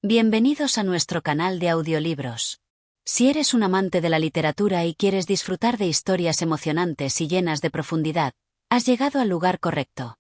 Bienvenidos a nuestro canal de audiolibros. Si eres un amante de la literatura y quieres disfrutar de historias emocionantes y llenas de profundidad, has llegado al lugar correcto.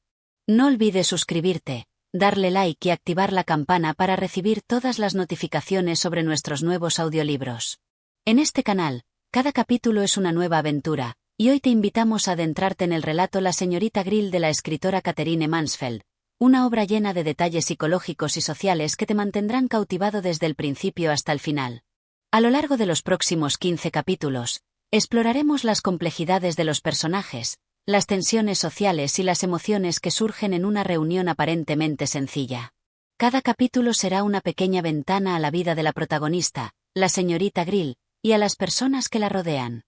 No olvides suscribirte, darle like y activar la campana para recibir todas las notificaciones sobre nuestros nuevos audiolibros. En este canal, cada capítulo es una nueva aventura, y hoy te invitamos a adentrarte en el relato La señorita Grill de la escritora Katherine Mansfeld, una obra llena de detalles psicológicos y sociales que te mantendrán cautivado desde el principio hasta el final. A lo largo de los próximos 15 capítulos, exploraremos las complejidades de los personajes, las tensiones sociales y las emociones que surgen en una reunión aparentemente sencilla. Cada capítulo será una pequeña ventana a la vida de la protagonista, la señorita Grill, y a las personas que la rodean.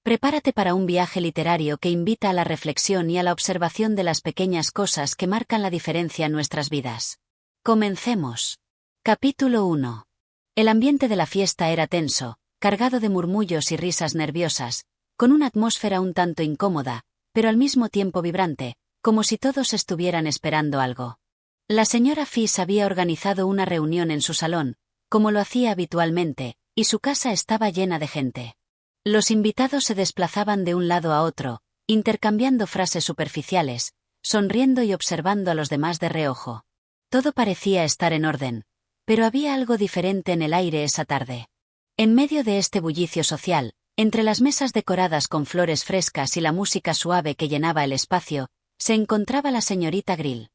Prepárate para un viaje literario que invita a la reflexión y a la observación de las pequeñas cosas que marcan la diferencia en nuestras vidas. Comencemos. Capítulo 1. El ambiente de la fiesta era tenso, cargado de murmullos y risas nerviosas, con una atmósfera un tanto incómoda, pero al mismo tiempo vibrante, como si todos estuvieran esperando algo. La señora Fish había organizado una reunión en su salón, como lo hacía habitualmente, y su casa estaba llena de gente. Los invitados se desplazaban de un lado a otro, intercambiando frases superficiales, sonriendo y observando a los demás de reojo. Todo parecía estar en orden, pero había algo diferente en el aire esa tarde. En medio de este bullicio social, entre las mesas decoradas con flores frescas y la música suave que llenaba el espacio, se encontraba la señorita Grill.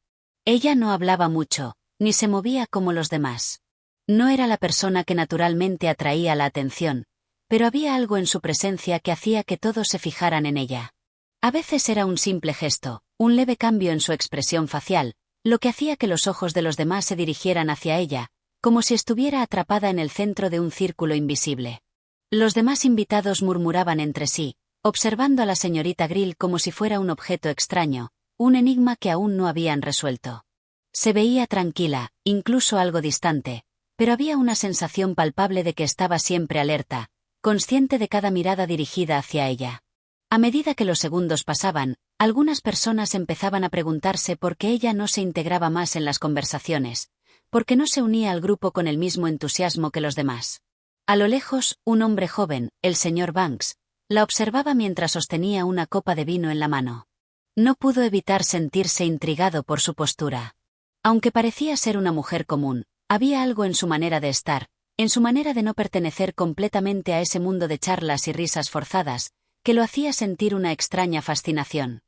Ella no hablaba mucho, ni se movía como los demás. No era la persona que naturalmente atraía la atención, pero había algo en su presencia que hacía que todos se fijaran en ella. A veces era un simple gesto, un leve cambio en su expresión facial, lo que hacía que los ojos de los demás se dirigieran hacia ella, como si estuviera atrapada en el centro de un círculo invisible. Los demás invitados murmuraban entre sí, observando a la señorita Grill como si fuera un objeto extraño, un enigma que aún no habían resuelto. Se veía tranquila, incluso algo distante, pero había una sensación palpable de que estaba siempre alerta, consciente de cada mirada dirigida hacia ella. A medida que los segundos pasaban, algunas personas empezaban a preguntarse por qué ella no se integraba más en las conversaciones, por qué no se unía al grupo con el mismo entusiasmo que los demás. A lo lejos, un hombre joven, el señor Banks, la observaba mientras sostenía una copa de vino en la mano. No pudo evitar sentirse intrigado por su postura. Aunque parecía ser una mujer común, había algo en su manera de estar, en su manera de no pertenecer completamente a ese mundo de charlas y risas forzadas, que lo hacía sentir una extraña fascinación.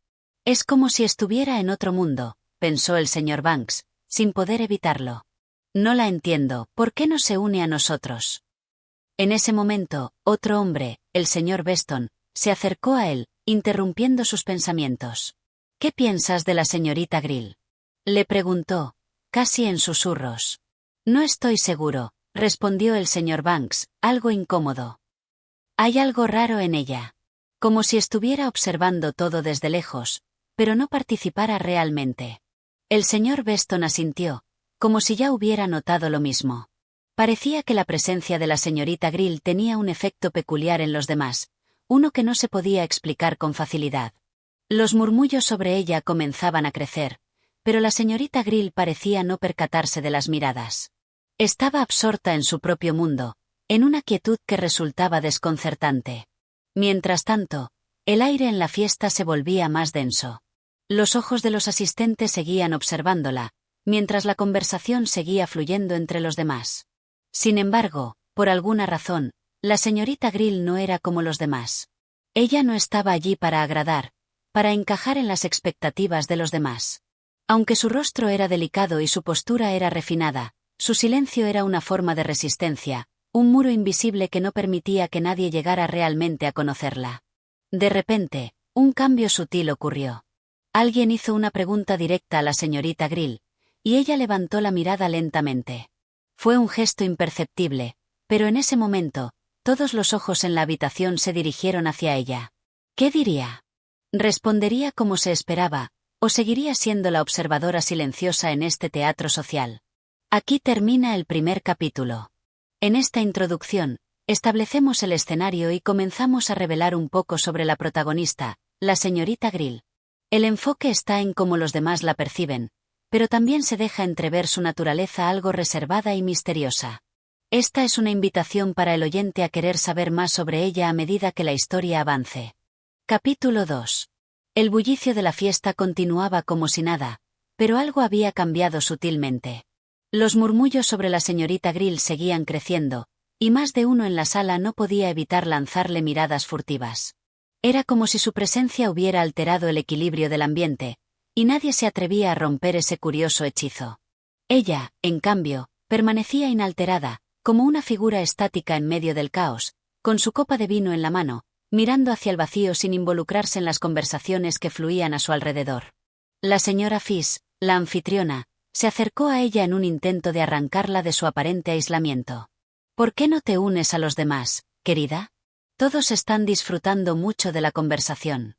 Es como si estuviera en otro mundo, pensó el señor Banks, sin poder evitarlo. No la entiendo, ¿por qué no se une a nosotros? En ese momento, otro hombre, el señor Beston, se acercó a él, interrumpiendo sus pensamientos. ¿Qué piensas de la señorita Grill? Le preguntó, casi en susurros. No estoy seguro, respondió el señor Banks, algo incómodo. Hay algo raro en ella. Como si estuviera observando todo desde lejos, pero no participara realmente. El señor Beston asintió, como si ya hubiera notado lo mismo. Parecía que la presencia de la señorita Grill tenía un efecto peculiar en los demás, uno que no se podía explicar con facilidad. Los murmullos sobre ella comenzaban a crecer, pero la señorita Grill parecía no percatarse de las miradas. Estaba absorta en su propio mundo, en una quietud que resultaba desconcertante. Mientras tanto, el aire en la fiesta se volvía más denso. Los ojos de los asistentes seguían observándola, mientras la conversación seguía fluyendo entre los demás. Sin embargo, por alguna razón, la señorita Grill no era como los demás. Ella no estaba allí para agradar, para encajar en las expectativas de los demás. Aunque su rostro era delicado y su postura era refinada, su silencio era una forma de resistencia, un muro invisible que no permitía que nadie llegara realmente a conocerla. De repente, un cambio sutil ocurrió. Alguien hizo una pregunta directa a la señorita Grill, y ella levantó la mirada lentamente. Fue un gesto imperceptible, pero en ese momento, todos los ojos en la habitación se dirigieron hacia ella. ¿Qué diría? ¿Respondería como se esperaba, o seguiría siendo la observadora silenciosa en este teatro social? Aquí termina el primer capítulo. En esta introducción, establecemos el escenario y comenzamos a revelar un poco sobre la protagonista, la señorita Grill. El enfoque está en cómo los demás la perciben, pero también se deja entrever su naturaleza algo reservada y misteriosa. Esta es una invitación para el oyente a querer saber más sobre ella a medida que la historia avance. Capítulo 2. El bullicio de la fiesta continuaba como si nada, pero algo había cambiado sutilmente. Los murmullos sobre la señorita Grill seguían creciendo, y más de uno en la sala no podía evitar lanzarle miradas furtivas. Era como si su presencia hubiera alterado el equilibrio del ambiente, y nadie se atrevía a romper ese curioso hechizo. Ella, en cambio, permanecía inalterada, como una figura estática en medio del caos, con su copa de vino en la mano, mirando hacia el vacío sin involucrarse en las conversaciones que fluían a su alrededor. La señora Fish, la anfitriona, se acercó a ella en un intento de arrancarla de su aparente aislamiento. ¿Por qué no te unes a los demás, querida? Todos están disfrutando mucho de la conversación.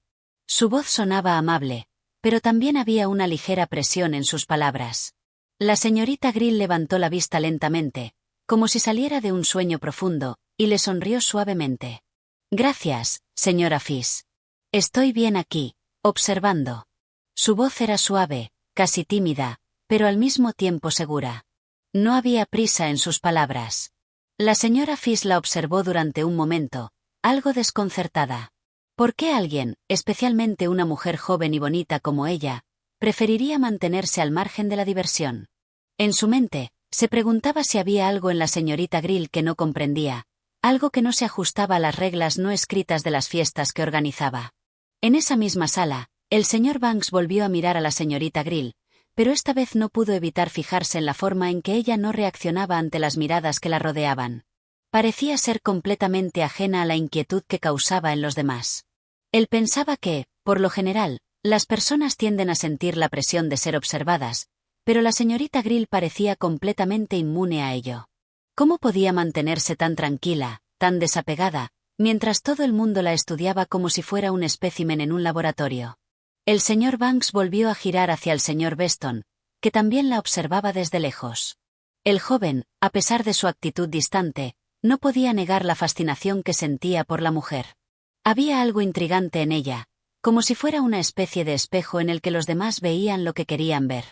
Su voz sonaba amable, pero también había una ligera presión en sus palabras. La señorita Grill levantó la vista lentamente, como si saliera de un sueño profundo, y le sonrió suavemente. Gracias, señora Fish. Estoy bien aquí, observando. Su voz era suave, casi tímida, pero al mismo tiempo segura. No había prisa en sus palabras. La señora Fish la observó durante un momento, algo desconcertada. ¿Por qué alguien, especialmente una mujer joven y bonita como ella, preferiría mantenerse al margen de la diversión? En su mente, se preguntaba si había algo en la señorita Grill que no comprendía, algo que no se ajustaba a las reglas no escritas de las fiestas que organizaba. En esa misma sala, el señor Banks volvió a mirar a la señorita Grill, pero esta vez no pudo evitar fijarse en la forma en que ella no reaccionaba ante las miradas que la rodeaban. Parecía ser completamente ajena a la inquietud que causaba en los demás. Él pensaba que, por lo general, las personas tienden a sentir la presión de ser observadas, pero la señorita Grill parecía completamente inmune a ello. ¿Cómo podía mantenerse tan tranquila, tan desapegada, mientras todo el mundo la estudiaba como si fuera un espécimen en un laboratorio? El señor Banks volvió a girar hacia el señor Beston, que también la observaba desde lejos. El joven, a pesar de su actitud distante, no podía negar la fascinación que sentía por la mujer. Había algo intrigante en ella, como si fuera una especie de espejo en el que los demás veían lo que querían ver.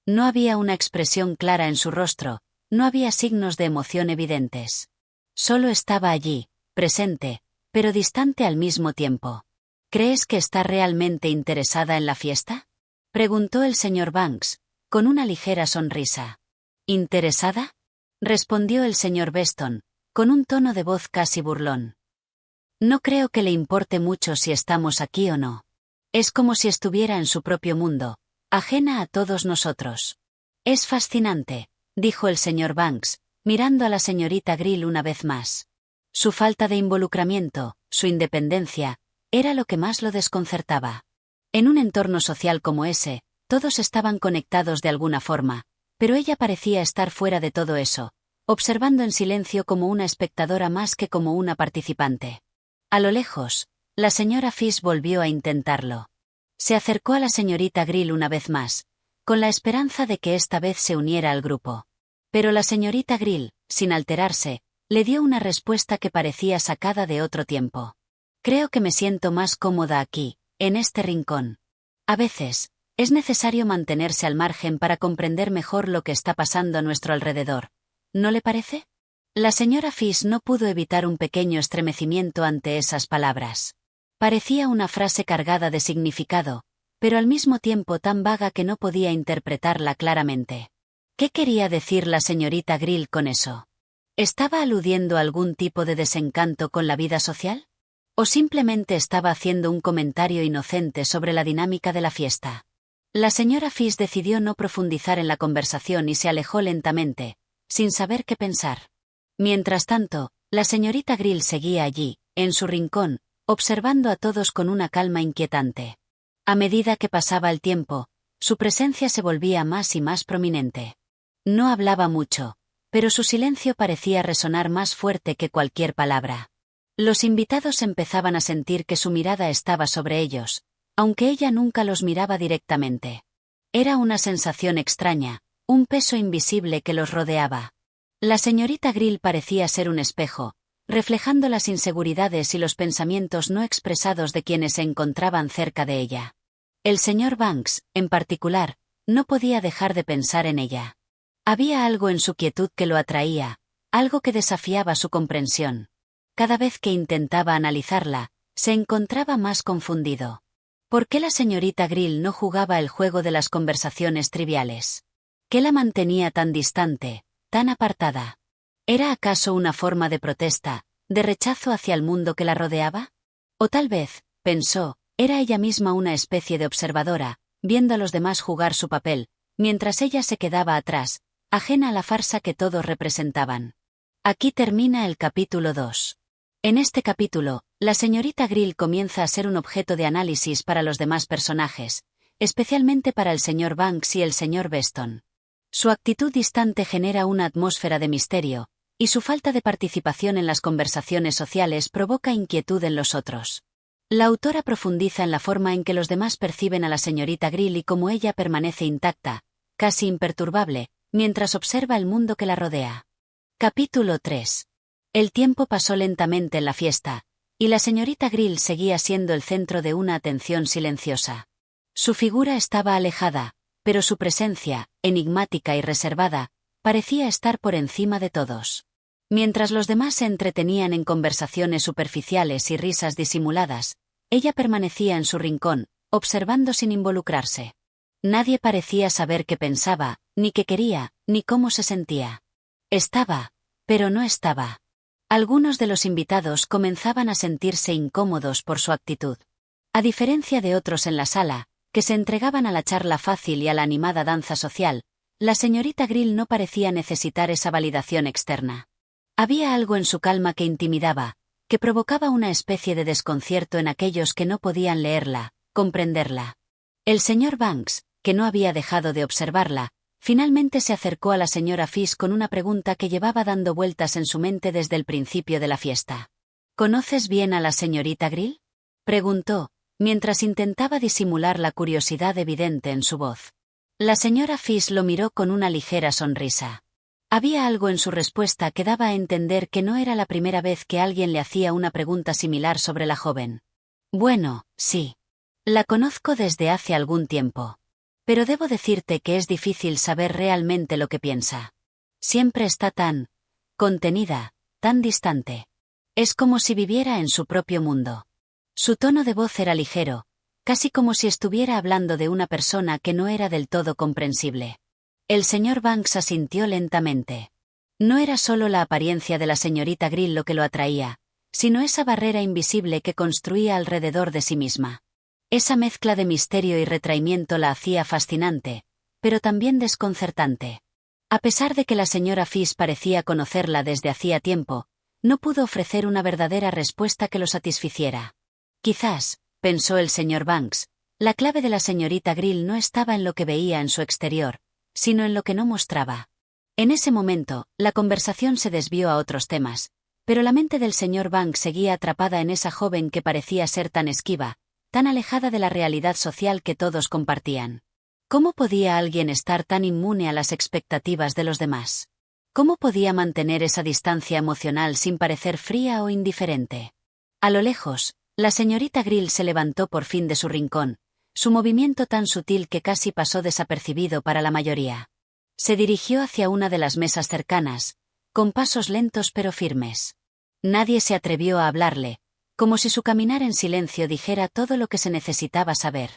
No había una expresión clara en su rostro, no había signos de emoción evidentes. Solo estaba allí, presente, pero distante al mismo tiempo. ¿Crees que está realmente interesada en la fiesta?, preguntó el señor Banks, con una ligera sonrisa. ¿Interesada?, respondió el señor Beston, con un tono de voz casi burlón. No creo que le importe mucho si estamos aquí o no. Es como si estuviera en su propio mundo, ajena a todos nosotros. Es fascinante, dijo el señor Banks, mirando a la señorita Grill una vez más. Su falta de involucramiento, su independencia, era lo que más lo desconcertaba. En un entorno social como ese, todos estaban conectados de alguna forma, pero ella parecía estar fuera de todo eso, observando en silencio como una espectadora más que como una participante. A lo lejos, la señora Fish volvió a intentarlo. Se acercó a la señorita Grill una vez más, con la esperanza de que esta vez se uniera al grupo. Pero la señorita Grill, sin alterarse, le dio una respuesta que parecía sacada de otro tiempo. Creo que me siento más cómoda aquí, en este rincón. A veces, es necesario mantenerse al margen para comprender mejor lo que está pasando a nuestro alrededor. ¿No le parece? La señora Fish no pudo evitar un pequeño estremecimiento ante esas palabras. Parecía una frase cargada de significado, pero al mismo tiempo tan vaga que no podía interpretarla claramente. ¿Qué quería decir la señorita Grill con eso? ¿Estaba aludiendo a algún tipo de desencanto con la vida social? ¿O simplemente estaba haciendo un comentario inocente sobre la dinámica de la fiesta? La señora Fish decidió no profundizar en la conversación y se alejó lentamente, sin saber qué pensar. Mientras tanto, la señorita Grill seguía allí, en su rincón, observando a todos con una calma inquietante. A medida que pasaba el tiempo, su presencia se volvía más y más prominente. No hablaba mucho, pero su silencio parecía resonar más fuerte que cualquier palabra. Los invitados empezaban a sentir que su mirada estaba sobre ellos, aunque ella nunca los miraba directamente. Era una sensación extraña, un peso invisible que los rodeaba. La señorita Grill parecía ser un espejo, reflejando las inseguridades y los pensamientos no expresados de quienes se encontraban cerca de ella. El señor Banks, en particular, no podía dejar de pensar en ella. Había algo en su quietud que lo atraía, algo que desafiaba su comprensión. Cada vez que intentaba analizarla, se encontraba más confundido. ¿Por qué la señorita Grill no jugaba el juego de las conversaciones triviales? ¿Qué la mantenía tan distante, tan apartada? ¿Era acaso una forma de protesta, de rechazo hacia el mundo que la rodeaba? O tal vez, pensó, era ella misma una especie de observadora, viendo a los demás jugar su papel, mientras ella se quedaba atrás, ajena a la farsa que todos representaban. Aquí termina el capítulo 2. En este capítulo, la señorita Grill comienza a ser un objeto de análisis para los demás personajes, especialmente para el señor Banks y el señor Beston. Su actitud distante genera una atmósfera de misterio, y su falta de participación en las conversaciones sociales provoca inquietud en los otros. La autora profundiza en la forma en que los demás perciben a la señorita Grill y cómo ella permanece intacta, casi imperturbable, mientras observa el mundo que la rodea. Capítulo 3. El tiempo pasó lentamente en la fiesta, y la señorita Grill seguía siendo el centro de una atención silenciosa. Su figura estaba alejada, pero su presencia, enigmática y reservada, parecía estar por encima de todos. Mientras los demás se entretenían en conversaciones superficiales y risas disimuladas, ella permanecía en su rincón, observando sin involucrarse. Nadie parecía saber qué pensaba, ni qué quería, ni cómo se sentía. Estaba, pero no estaba. Algunos de los invitados comenzaban a sentirse incómodos por su actitud. A diferencia de otros en la sala, que se entregaban a la charla fácil y a la animada danza social, la señorita Grill no parecía necesitar esa validación externa. Había algo en su calma que intimidaba, que provocaba una especie de desconcierto en aquellos que no podían leerla, comprenderla. El señor Banks, que no había dejado de observarla, finalmente se acercó a la señora Fish con una pregunta que llevaba dando vueltas en su mente desde el principio de la fiesta. ¿Conoces bien a la señorita Grill?, preguntó, mientras intentaba disimular la curiosidad evidente en su voz. La señora Fish lo miró con una ligera sonrisa. Había algo en su respuesta que daba a entender que no era la primera vez que alguien le hacía una pregunta similar sobre la joven. Bueno, sí. La conozco desde hace algún tiempo. Pero debo decirte que es difícil saber realmente lo que piensa. Siempre está tan contenida, tan distante. Es como si viviera en su propio mundo. Su tono de voz era ligero, casi como si estuviera hablando de una persona que no era del todo comprensible. El señor Banks asintió lentamente. No era solo la apariencia de la señorita Grill lo que lo atraía, sino esa barrera invisible que construía alrededor de sí misma. Esa mezcla de misterio y retraimiento la hacía fascinante, pero también desconcertante. A pesar de que la señora Fish parecía conocerla desde hacía tiempo, no pudo ofrecer una verdadera respuesta que lo satisficiera. Quizás, pensó el señor Banks, la clave de la señorita Grill no estaba en lo que veía en su exterior, sino en lo que no mostraba. En ese momento, la conversación se desvió a otros temas, pero la mente del señor Banks seguía atrapada en esa joven que parecía ser tan esquiva, tan alejada de la realidad social que todos compartían. ¿Cómo podía alguien estar tan inmune a las expectativas de los demás? ¿Cómo podía mantener esa distancia emocional sin parecer fría o indiferente? A lo lejos, la señorita Grill se levantó por fin de su rincón, su movimiento tan sutil que casi pasó desapercibido para la mayoría. Se dirigió hacia una de las mesas cercanas, con pasos lentos pero firmes. Nadie se atrevió a hablarle, como si su caminar en silencio dijera todo lo que se necesitaba saber.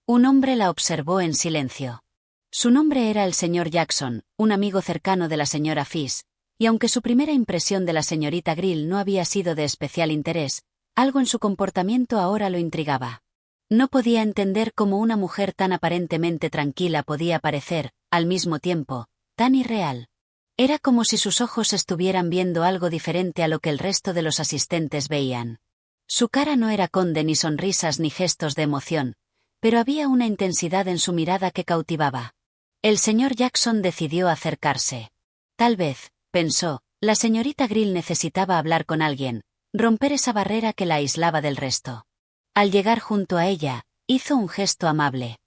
Un hombre la observó en silencio. Su nombre era el señor Jackson, un amigo cercano de la señora Fish, y aunque su primera impresión de la señorita Grill no había sido de especial interés, algo en su comportamiento ahora lo intrigaba. No podía entender cómo una mujer tan aparentemente tranquila podía parecer, al mismo tiempo, tan irreal. Era como si sus ojos estuvieran viendo algo diferente a lo que el resto de los asistentes veían. Su cara no era conde ni sonrisas ni gestos de emoción, pero había una intensidad en su mirada que cautivaba. El señor Jackson decidió acercarse. Tal vez, pensó, la señorita Grill necesitaba hablar con alguien, romper esa barrera que la aislaba del resto. Al llegar junto a ella, hizo un gesto amable.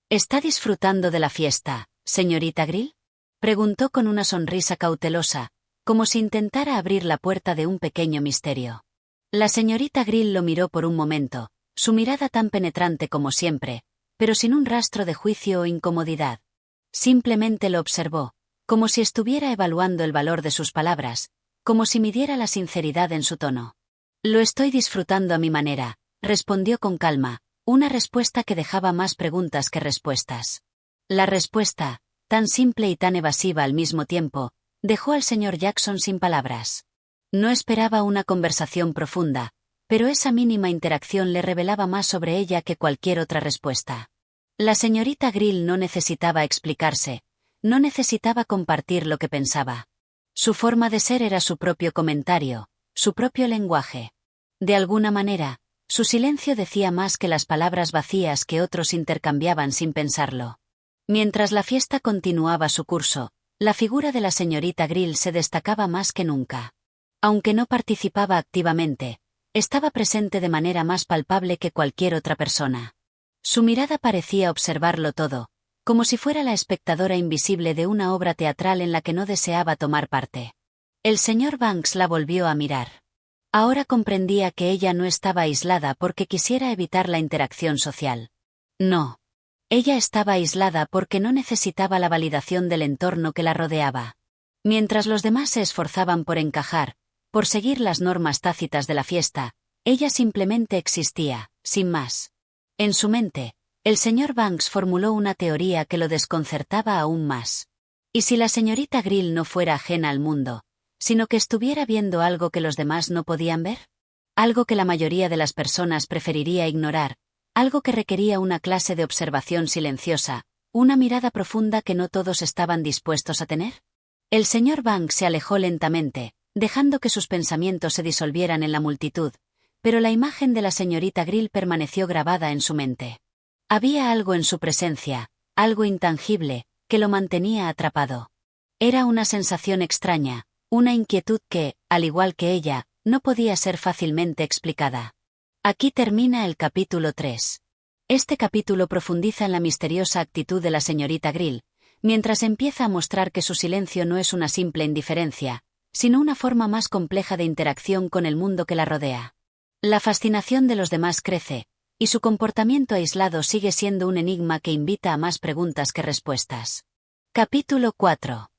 ¿Está disfrutando de la fiesta, señorita Grill?, preguntó con una sonrisa cautelosa, como si intentara abrir la puerta de un pequeño misterio. La señorita Grill lo miró por un momento, su mirada tan penetrante como siempre, pero sin un rastro de juicio o incomodidad. Simplemente lo observó, como si estuviera evaluando el valor de sus palabras, como si midiera la sinceridad en su tono. Lo estoy disfrutando a mi manera, respondió con calma, una respuesta que dejaba más preguntas que respuestas. La respuesta, tan simple y tan evasiva al mismo tiempo, dejó al señor Jackson sin palabras. No esperaba una conversación profunda, pero esa mínima interacción le revelaba más sobre ella que cualquier otra respuesta. La señorita Grill no necesitaba explicarse, no necesitaba compartir lo que pensaba. Su forma de ser era su propio comentario, su propio lenguaje. De alguna manera, su silencio decía más que las palabras vacías que otros intercambiaban sin pensarlo. Mientras la fiesta continuaba su curso, la figura de la señorita Grill se destacaba más que nunca. Aunque no participaba activamente, estaba presente de manera más palpable que cualquier otra persona. Su mirada parecía observarlo todo, como si fuera la espectadora invisible de una obra teatral en la que no deseaba tomar parte. El señor Banks la volvió a mirar. Ahora comprendía que ella no estaba aislada porque quisiera evitar la interacción social. No. Ella estaba aislada porque no necesitaba la validación del entorno que la rodeaba. Mientras los demás se esforzaban por encajar, por seguir las normas tácitas de la fiesta, ella simplemente existía, sin más. En su mente, el señor Banks formuló una teoría que lo desconcertaba aún más. ¿Y si la señorita Grill no fuera ajena al mundo, sino que estuviera viendo algo que los demás no podían ver? Algo que la mayoría de las personas preferiría ignorar, algo que requería una clase de observación silenciosa, una mirada profunda que no todos estaban dispuestos a tener. El señor Banks se alejó lentamente, dejando que sus pensamientos se disolvieran en la multitud, pero la imagen de la señorita Grill permaneció grabada en su mente. Había algo en su presencia, algo intangible, que lo mantenía atrapado. Era una sensación extraña, una inquietud que, al igual que ella, no podía ser fácilmente explicada. Aquí termina el capítulo 3. Este capítulo profundiza en la misteriosa actitud de la señorita Grill, mientras empieza a mostrar que su silencio no es una simple indiferencia, sino una forma más compleja de interacción con el mundo que la rodea. La fascinación de los demás crece, y su comportamiento aislado sigue siendo un enigma que invita a más preguntas que respuestas. Capítulo 4.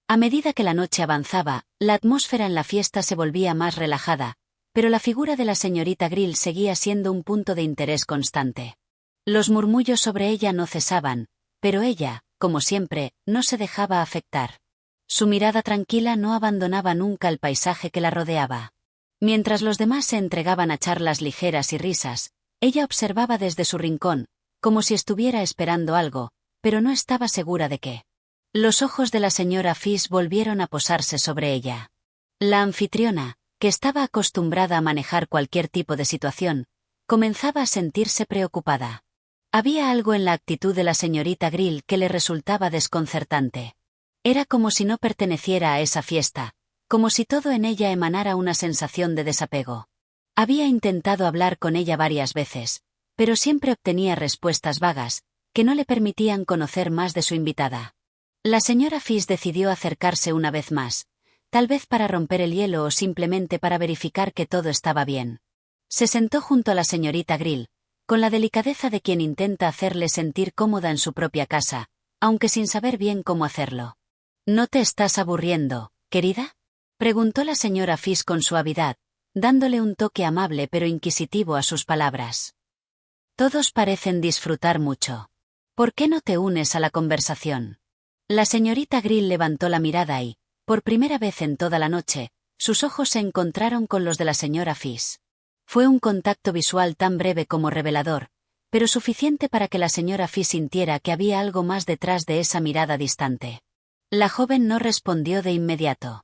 A medida que la noche avanzaba, la atmósfera en la fiesta se volvía más relajada, pero la figura de la señorita Grill seguía siendo un punto de interés constante. Los murmullos sobre ella no cesaban, pero ella, como siempre, no se dejaba afectar. Su mirada tranquila no abandonaba nunca el paisaje que la rodeaba. Mientras los demás se entregaban a charlas ligeras y risas, ella observaba desde su rincón, como si estuviera esperando algo, pero no estaba segura de qué. Los ojos de la señora Fish volvieron a posarse sobre ella. La anfitriona, que estaba acostumbrada a manejar cualquier tipo de situación, comenzaba a sentirse preocupada. Había algo en la actitud de la señorita Grill que le resultaba desconcertante. Era como si no perteneciera a esa fiesta, como si todo en ella emanara una sensación de desapego. Había intentado hablar con ella varias veces, pero siempre obtenía respuestas vagas, que no le permitían conocer más de su invitada. La señora Fish decidió acercarse una vez más, tal vez para romper el hielo o simplemente para verificar que todo estaba bien. Se sentó junto a la señorita Grill, con la delicadeza de quien intenta hacerle sentir cómoda en su propia casa, aunque sin saber bien cómo hacerlo. ¿No te estás aburriendo, querida?, preguntó la señora Fish con suavidad, dándole un toque amable pero inquisitivo a sus palabras. Todos parecen disfrutar mucho. ¿Por qué no te unes a la conversación? La señorita Grill levantó la mirada y, por primera vez en toda la noche, sus ojos se encontraron con los de la señora Fish. Fue un contacto visual tan breve como revelador, pero suficiente para que la señora Fish sintiera que había algo más detrás de esa mirada distante. La joven no respondió de inmediato.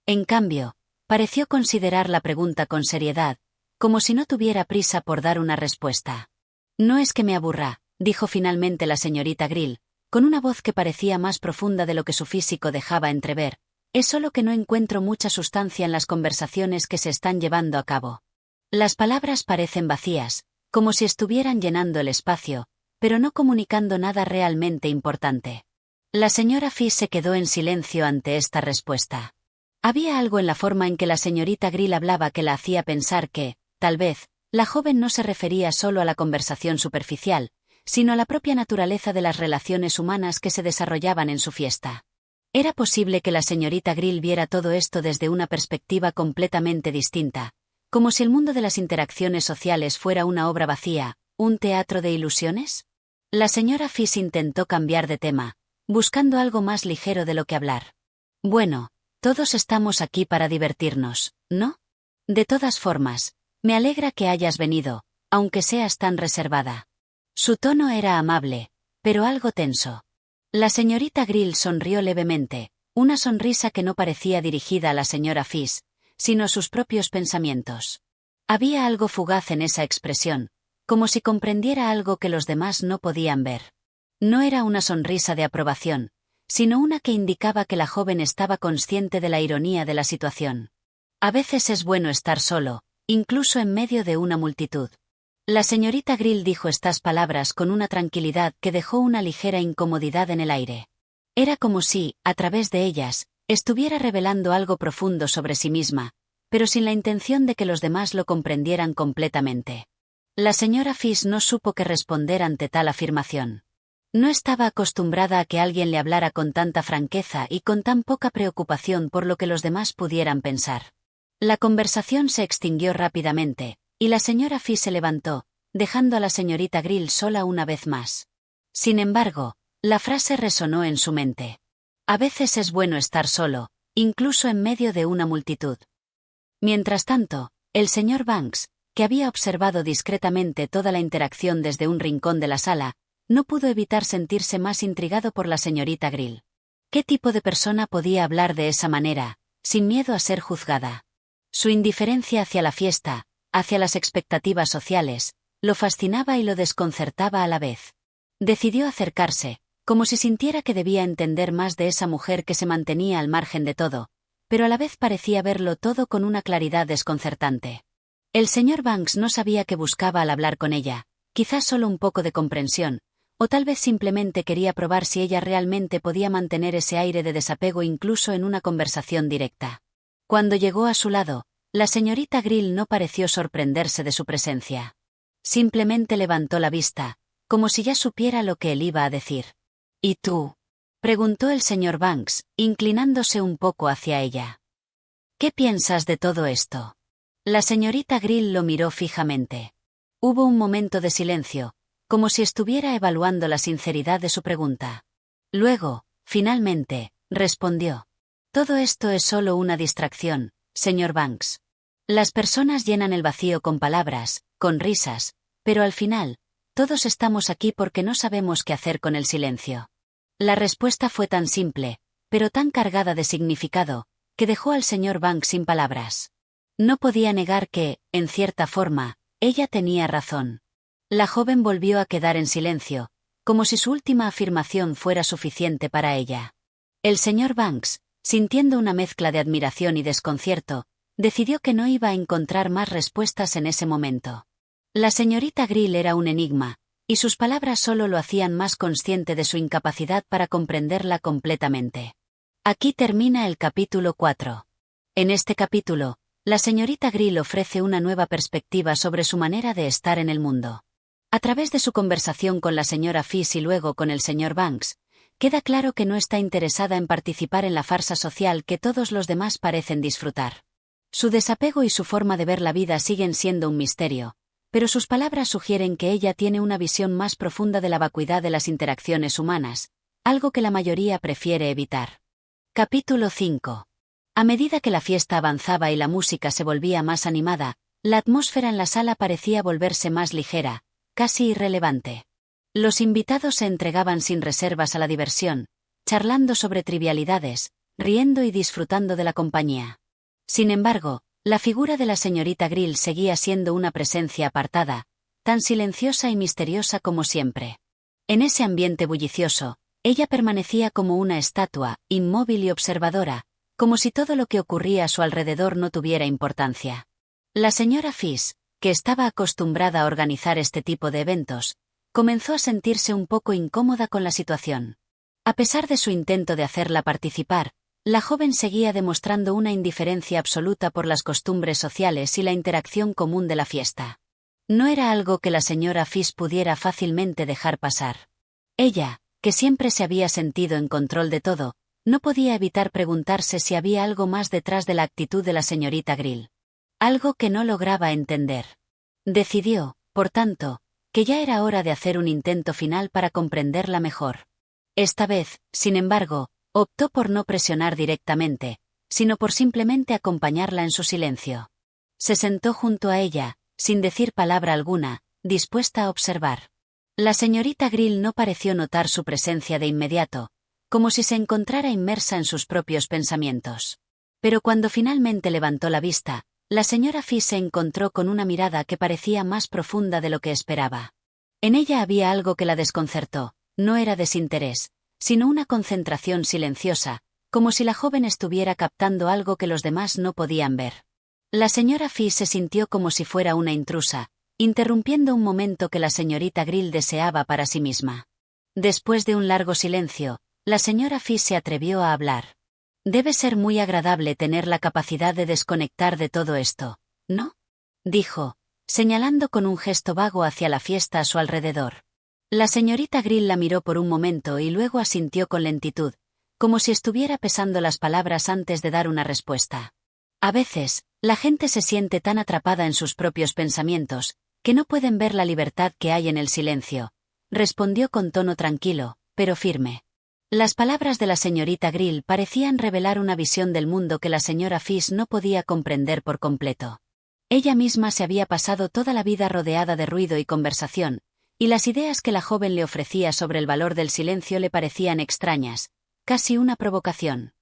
En cambio, pareció considerar la pregunta con seriedad, como si no tuviera prisa por dar una respuesta. No es que me aburra, dijo finalmente la señorita Grill, con una voz que parecía más profunda de lo que su físico dejaba entrever, es solo que no encuentro mucha sustancia en las conversaciones que se están llevando a cabo. Las palabras parecen vacías, como si estuvieran llenando el espacio, pero no comunicando nada realmente importante. La señora Fish se quedó en silencio ante esta respuesta. Había algo en la forma en que la señorita Grill hablaba que la hacía pensar que, tal vez, la joven no se refería solo a la conversación superficial, sino a la propia naturaleza de las relaciones humanas que se desarrollaban en su fiesta. Era posible que la señorita Grill viera todo esto desde una perspectiva completamente distinta, como si el mundo de las interacciones sociales fuera una obra vacía, un teatro de ilusiones. La señora Fish intentó cambiar de tema, buscando algo más ligero de lo que hablar. Bueno, todos estamos aquí para divertirnos, ¿no? De todas formas, me alegra que hayas venido, aunque seas tan reservada. Su tono era amable, pero algo tenso. La señorita Grill sonrió levemente, una sonrisa que no parecía dirigida a la señora Fish, sino a sus propios pensamientos. Había algo fugaz en esa expresión, como si comprendiera algo que los demás no podían ver. No era una sonrisa de aprobación, sino una que indicaba que la joven estaba consciente de la ironía de la situación. A veces es bueno estar solo, incluso en medio de una multitud. La señorita Grill dijo estas palabras con una tranquilidad que dejó una ligera incomodidad en el aire. Era como si, a través de ellas, estuviera revelando algo profundo sobre sí misma, pero sin la intención de que los demás lo comprendieran completamente. La señora Fish no supo qué responder ante tal afirmación. No estaba acostumbrada a que alguien le hablara con tanta franqueza y con tan poca preocupación por lo que los demás pudieran pensar. La conversación se extinguió rápidamente, y la señora Fish se levantó, dejando a la señorita Grill sola una vez más. Sin embargo, la frase resonó en su mente. A veces es bueno estar solo, incluso en medio de una multitud. Mientras tanto, el señor Banks, que había observado discretamente toda la interacción desde un rincón de la sala, no pudo evitar sentirse más intrigado por la señorita Grill. ¿Qué tipo de persona podía hablar de esa manera, sin miedo a ser juzgada? Su indiferencia hacia la fiesta, hacia las expectativas sociales, lo fascinaba y lo desconcertaba a la vez. Decidió acercarse, como si sintiera que debía entender más de esa mujer que se mantenía al margen de todo, pero a la vez parecía verlo todo con una claridad desconcertante. El señor Banks no sabía qué buscaba al hablar con ella, quizás solo un poco de comprensión, o tal vez simplemente quería probar si ella realmente podía mantener ese aire de desapego incluso en una conversación directa. Cuando llegó a su lado, la señorita Grill no pareció sorprenderse de su presencia. Simplemente levantó la vista, como si ya supiera lo que él iba a decir. ¿Y tú? Preguntó el señor Banks, inclinándose un poco hacia ella. ¿Qué piensas de todo esto? La señorita Grill lo miró fijamente. Hubo un momento de silencio, como si estuviera evaluando la sinceridad de su pregunta. Luego, finalmente, respondió. Todo esto es solo una distracción, señor Banks. Las personas llenan el vacío con palabras, con risas, pero al final, todos estamos aquí porque no sabemos qué hacer con el silencio. La respuesta fue tan simple, pero tan cargada de significado, que dejó al señor Banks sin palabras. No podía negar que, en cierta forma, ella tenía razón. La joven volvió a quedar en silencio, como si su última afirmación fuera suficiente para ella. El señor Banks, sintiendo una mezcla de admiración y desconcierto, decidió que no iba a encontrar más respuestas en ese momento. La señorita Grill era un enigma, y sus palabras solo lo hacían más consciente de su incapacidad para comprenderla completamente. Aquí termina el capítulo 4. En este capítulo, la señorita Grill ofrece una nueva perspectiva sobre su manera de estar en el mundo. A través de su conversación con la señora Fish y luego con el señor Banks, queda claro que no está interesada en participar en la farsa social que todos los demás parecen disfrutar. Su desapego y su forma de ver la vida siguen siendo un misterio, pero sus palabras sugieren que ella tiene una visión más profunda de la vacuidad de las interacciones humanas, algo que la mayoría prefiere evitar. Capítulo 5. A medida que la fiesta avanzaba y la música se volvía más animada, la atmósfera en la sala parecía volverse más ligera, casi irrelevante. Los invitados se entregaban sin reservas a la diversión, charlando sobre trivialidades, riendo y disfrutando de la compañía. Sin embargo, la figura de la señorita Grill seguía siendo una presencia apartada, tan silenciosa y misteriosa como siempre. En ese ambiente bullicioso, ella permanecía como una estatua, inmóvil y observadora, como si todo lo que ocurría a su alrededor no tuviera importancia. La señora Fish, que estaba acostumbrada a organizar este tipo de eventos, comenzó a sentirse un poco incómoda con la situación. A pesar de su intento de hacerla participar, la joven seguía demostrando una indiferencia absoluta por las costumbres sociales y la interacción común de la fiesta. No era algo que la señora Fish pudiera fácilmente dejar pasar. Ella, que siempre se había sentido en control de todo, no podía evitar preguntarse si había algo más detrás de la actitud de la señorita Grill. Algo que no lograba entender. Decidió, por tanto, que ya era hora de hacer un intento final para comprenderla mejor. Esta vez, sin embargo, optó por no presionar directamente, sino por simplemente acompañarla en su silencio. Se sentó junto a ella, sin decir palabra alguna, dispuesta a observar. La señorita Grill no pareció notar su presencia de inmediato, como si se encontrara inmersa en sus propios pensamientos. Pero cuando finalmente levantó la vista, la señora Fish se encontró con una mirada que parecía más profunda de lo que esperaba. En ella había algo que la desconcertó, no era desinterés, sino una concentración silenciosa, como si la joven estuviera captando algo que los demás no podían ver. La señora Fish se sintió como si fuera una intrusa, interrumpiendo un momento que la señorita Grill deseaba para sí misma. Después de un largo silencio, la señora Fish se atrevió a hablar. Debe ser muy agradable tener la capacidad de desconectar de todo esto, ¿no? Dijo, señalando con un gesto vago hacia la fiesta a su alrededor. La señorita Grill la miró por un momento y luego asintió con lentitud, como si estuviera pesando las palabras antes de dar una respuesta. A veces, la gente se siente tan atrapada en sus propios pensamientos, que no pueden ver la libertad que hay en el silencio, respondió con tono tranquilo, pero firme. Las palabras de la señorita Grill parecían revelar una visión del mundo que la señora Fish no podía comprender por completo. Ella misma se había pasado toda la vida rodeada de ruido y conversación, y las ideas que la joven le ofrecía sobre el valor del silencio le parecían extrañas, casi una provocación.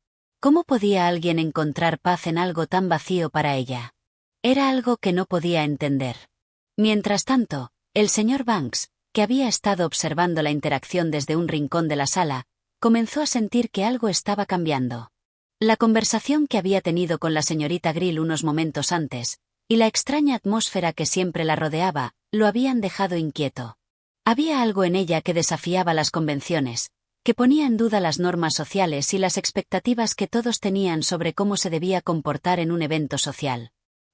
¿Cómo podía alguien encontrar paz en algo tan vacío para ella? Era algo que no podía entender. Mientras tanto, el señor Banks, que había estado observando la interacción desde un rincón de la sala, comenzó a sentir que algo estaba cambiando. La conversación que había tenido con la señorita Grill unos momentos antes, y la extraña atmósfera que siempre la rodeaba, lo habían dejado inquieto. Había algo en ella que desafiaba las convenciones, que ponía en duda las normas sociales y las expectativas que todos tenían sobre cómo se debía comportar en un evento social.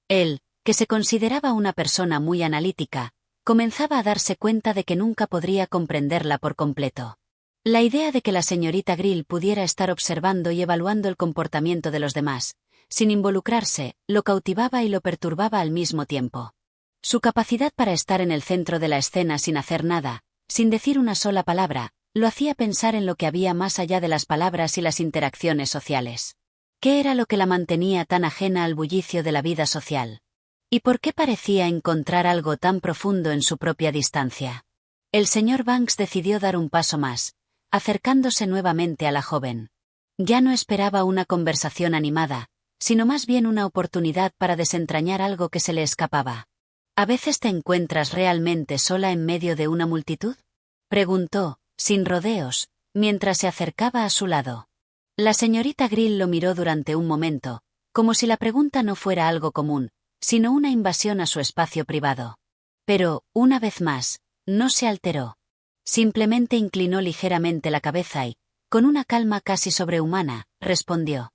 Él, que se consideraba una persona muy analítica, comenzaba a darse cuenta de que nunca podría comprenderla por completo. La idea de que la señorita Grill pudiera estar observando y evaluando el comportamiento de los demás, sin involucrarse, lo cautivaba y lo perturbaba al mismo tiempo. Su capacidad para estar en el centro de la escena sin hacer nada, sin decir una sola palabra, lo hacía pensar en lo que había más allá de las palabras y las interacciones sociales. ¿Qué era lo que la mantenía tan ajena al bullicio de la vida social? ¿Y por qué parecía encontrar algo tan profundo en su propia distancia? El señor Banks decidió dar un paso más, acercándose nuevamente a la joven. Ya no esperaba una conversación animada, sino más bien una oportunidad para desentrañar algo que se le escapaba. ¿A veces te encuentras realmente sola en medio de una multitud?, preguntó, sin rodeos, mientras se acercaba a su lado. La señorita Grill lo miró durante un momento, como si la pregunta no fuera algo común, sino una invasión a su espacio privado. Pero, una vez más, no se alteró. Simplemente inclinó ligeramente la cabeza y, con una calma casi sobrehumana, respondió.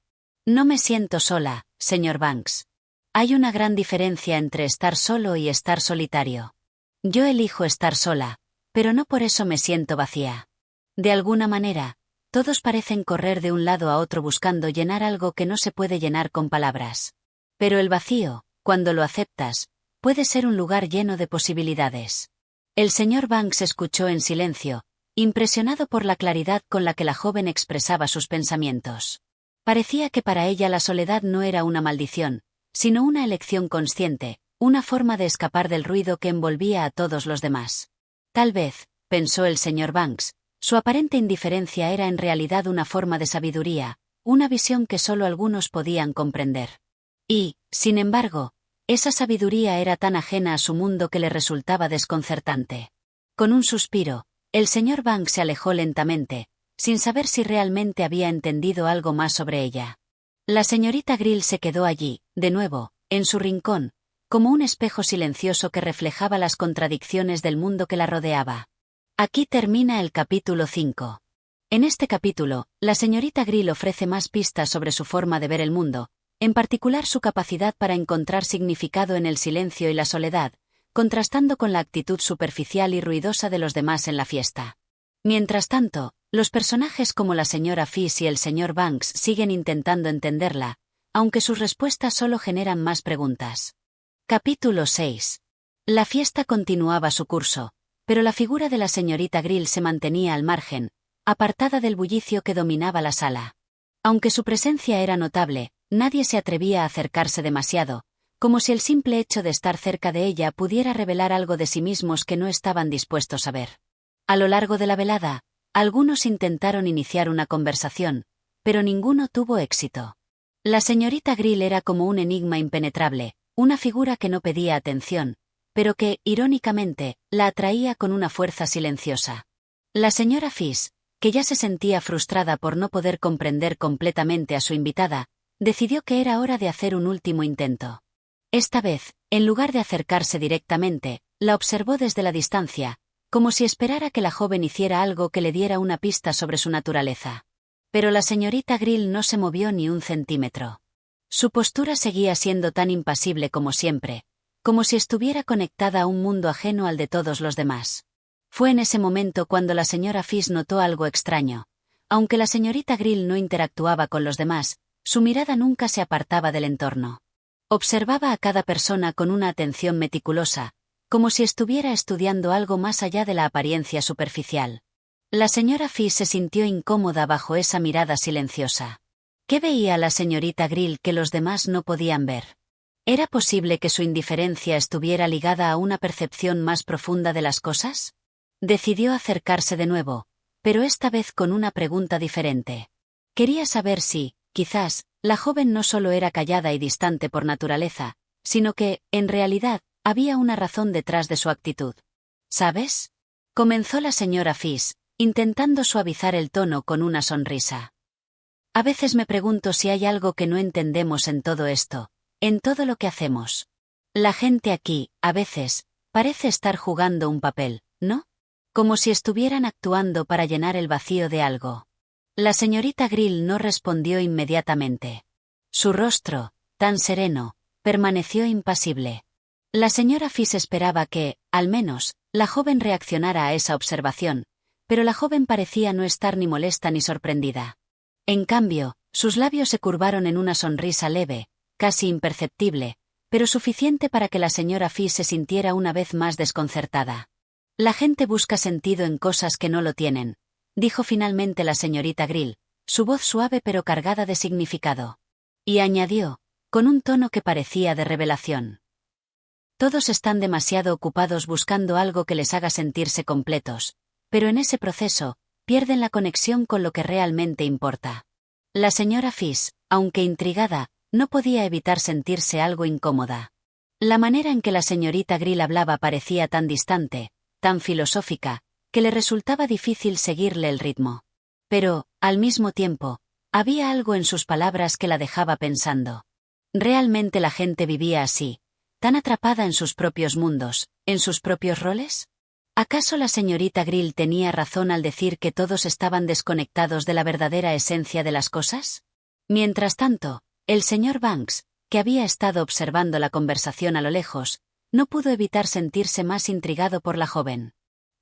No me siento sola, señor Banks. Hay una gran diferencia entre estar solo y estar solitario. Yo elijo estar sola, pero no por eso me siento vacía. De alguna manera, todos parecen correr de un lado a otro buscando llenar algo que no se puede llenar con palabras. Pero el vacío, cuando lo aceptas, puede ser un lugar lleno de posibilidades. El señor Banks escuchó en silencio, impresionado por la claridad con la que la joven expresaba sus pensamientos. Parecía que para ella la soledad no era una maldición, sino una elección consciente, una forma de escapar del ruido que envolvía a todos los demás. Tal vez, pensó el señor Banks, su aparente indiferencia era en realidad una forma de sabiduría, una visión que solo algunos podían comprender. Y, sin embargo, esa sabiduría era tan ajena a su mundo que le resultaba desconcertante. Con un suspiro, el señor Banks se alejó lentamente, sin saber si realmente había entendido algo más sobre ella. La señorita Grill se quedó allí, de nuevo, en su rincón, como un espejo silencioso que reflejaba las contradicciones del mundo que la rodeaba. Aquí termina el capítulo 5. En este capítulo, la señorita Grill ofrece más pistas sobre su forma de ver el mundo, en particular su capacidad para encontrar significado en el silencio y la soledad, contrastando con la actitud superficial y ruidosa de los demás en la fiesta. Mientras tanto, los personajes como la señora Fish y el señor Banks siguen intentando entenderla, aunque sus respuestas solo generan más preguntas. Capítulo 6. La fiesta continuaba su curso, pero la figura de la señorita Grill se mantenía al margen, apartada del bullicio que dominaba la sala. Aunque su presencia era notable, nadie se atrevía a acercarse demasiado, como si el simple hecho de estar cerca de ella pudiera revelar algo de sí mismos que no estaban dispuestos a ver. A lo largo de la velada, algunos intentaron iniciar una conversación, pero ninguno tuvo éxito. La señorita Grill era como un enigma impenetrable, una figura que no pedía atención, pero que, irónicamente, la atraía con una fuerza silenciosa. La señora Fish, que ya se sentía frustrada por no poder comprender completamente a su invitada, decidió que era hora de hacer un último intento. Esta vez, en lugar de acercarse directamente, la observó desde la distancia, como si esperara que la joven hiciera algo que le diera una pista sobre su naturaleza. Pero la señorita Grill no se movió ni un centímetro. Su postura seguía siendo tan impasible como siempre, como si estuviera conectada a un mundo ajeno al de todos los demás. Fue en ese momento cuando la señora Fish notó algo extraño. Aunque la señorita Grill no interactuaba con los demás, su mirada nunca se apartaba del entorno. Observaba a cada persona con una atención meticulosa, como si estuviera estudiando algo más allá de la apariencia superficial. La señora Fish se sintió incómoda bajo esa mirada silenciosa. ¿Qué veía la señorita Grill que los demás no podían ver? ¿Era posible que su indiferencia estuviera ligada a una percepción más profunda de las cosas? Decidió acercarse de nuevo, pero esta vez con una pregunta diferente. Quería saber si, quizás, la joven no solo era callada y distante por naturaleza, sino que, en realidad, había una razón detrás de su actitud. ¿Sabes? Comenzó la señora Fish, intentando suavizar el tono con una sonrisa. A veces me pregunto si hay algo que no entendemos en todo esto, en todo lo que hacemos. La gente aquí, a veces, parece estar jugando un papel, ¿no? Como si estuvieran actuando para llenar el vacío de algo. La señorita Grill no respondió inmediatamente. Su rostro, tan sereno, permaneció impasible. La señora Fish esperaba que, al menos, la joven reaccionara a esa observación, pero la joven parecía no estar ni molesta ni sorprendida. En cambio, sus labios se curvaron en una sonrisa leve, casi imperceptible, pero suficiente para que la señora Fish se sintiera una vez más desconcertada. La gente busca sentido en cosas que no lo tienen, dijo finalmente la señorita Grill, su voz suave pero cargada de significado. Y añadió, con un tono que parecía de revelación. Todos están demasiado ocupados buscando algo que les haga sentirse completos, pero en ese proceso, pierden la conexión con lo que realmente importa. La señora Fish, aunque intrigada, no podía evitar sentirse algo incómoda. La manera en que la señorita Grill hablaba parecía tan distante, tan filosófica, que le resultaba difícil seguirle el ritmo. Pero, al mismo tiempo, había algo en sus palabras que la dejaba pensando. ¿Realmente la gente vivía así, tan atrapada en sus propios mundos, en sus propios roles? ¿Acaso la señorita Grill tenía razón al decir que todos estaban desconectados de la verdadera esencia de las cosas? Mientras tanto, el señor Banks, que había estado observando la conversación a lo lejos, no pudo evitar sentirse más intrigado por la joven.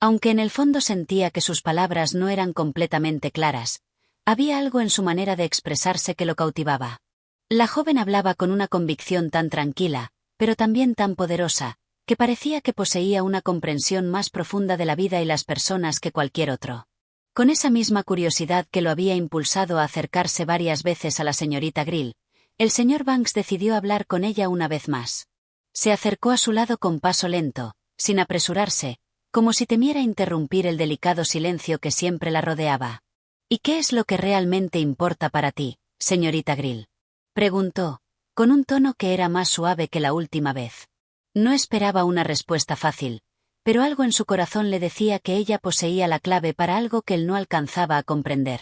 Aunque en el fondo sentía que sus palabras no eran completamente claras, había algo en su manera de expresarse que lo cautivaba. La joven hablaba con una convicción tan tranquila, pero también tan poderosa, que parecía que poseía una comprensión más profunda de la vida y las personas que cualquier otro. Con esa misma curiosidad que lo había impulsado a acercarse varias veces a la señorita Grill, el señor Banks decidió hablar con ella una vez más. Se acercó a su lado con paso lento, sin apresurarse, como si temiera interrumpir el delicado silencio que siempre la rodeaba. ¿Y qué es lo que realmente importa para ti, señorita Grill? Preguntó, con un tono que era más suave que la última vez. No esperaba una respuesta fácil, pero algo en su corazón le decía que ella poseía la clave para algo que él no alcanzaba a comprender.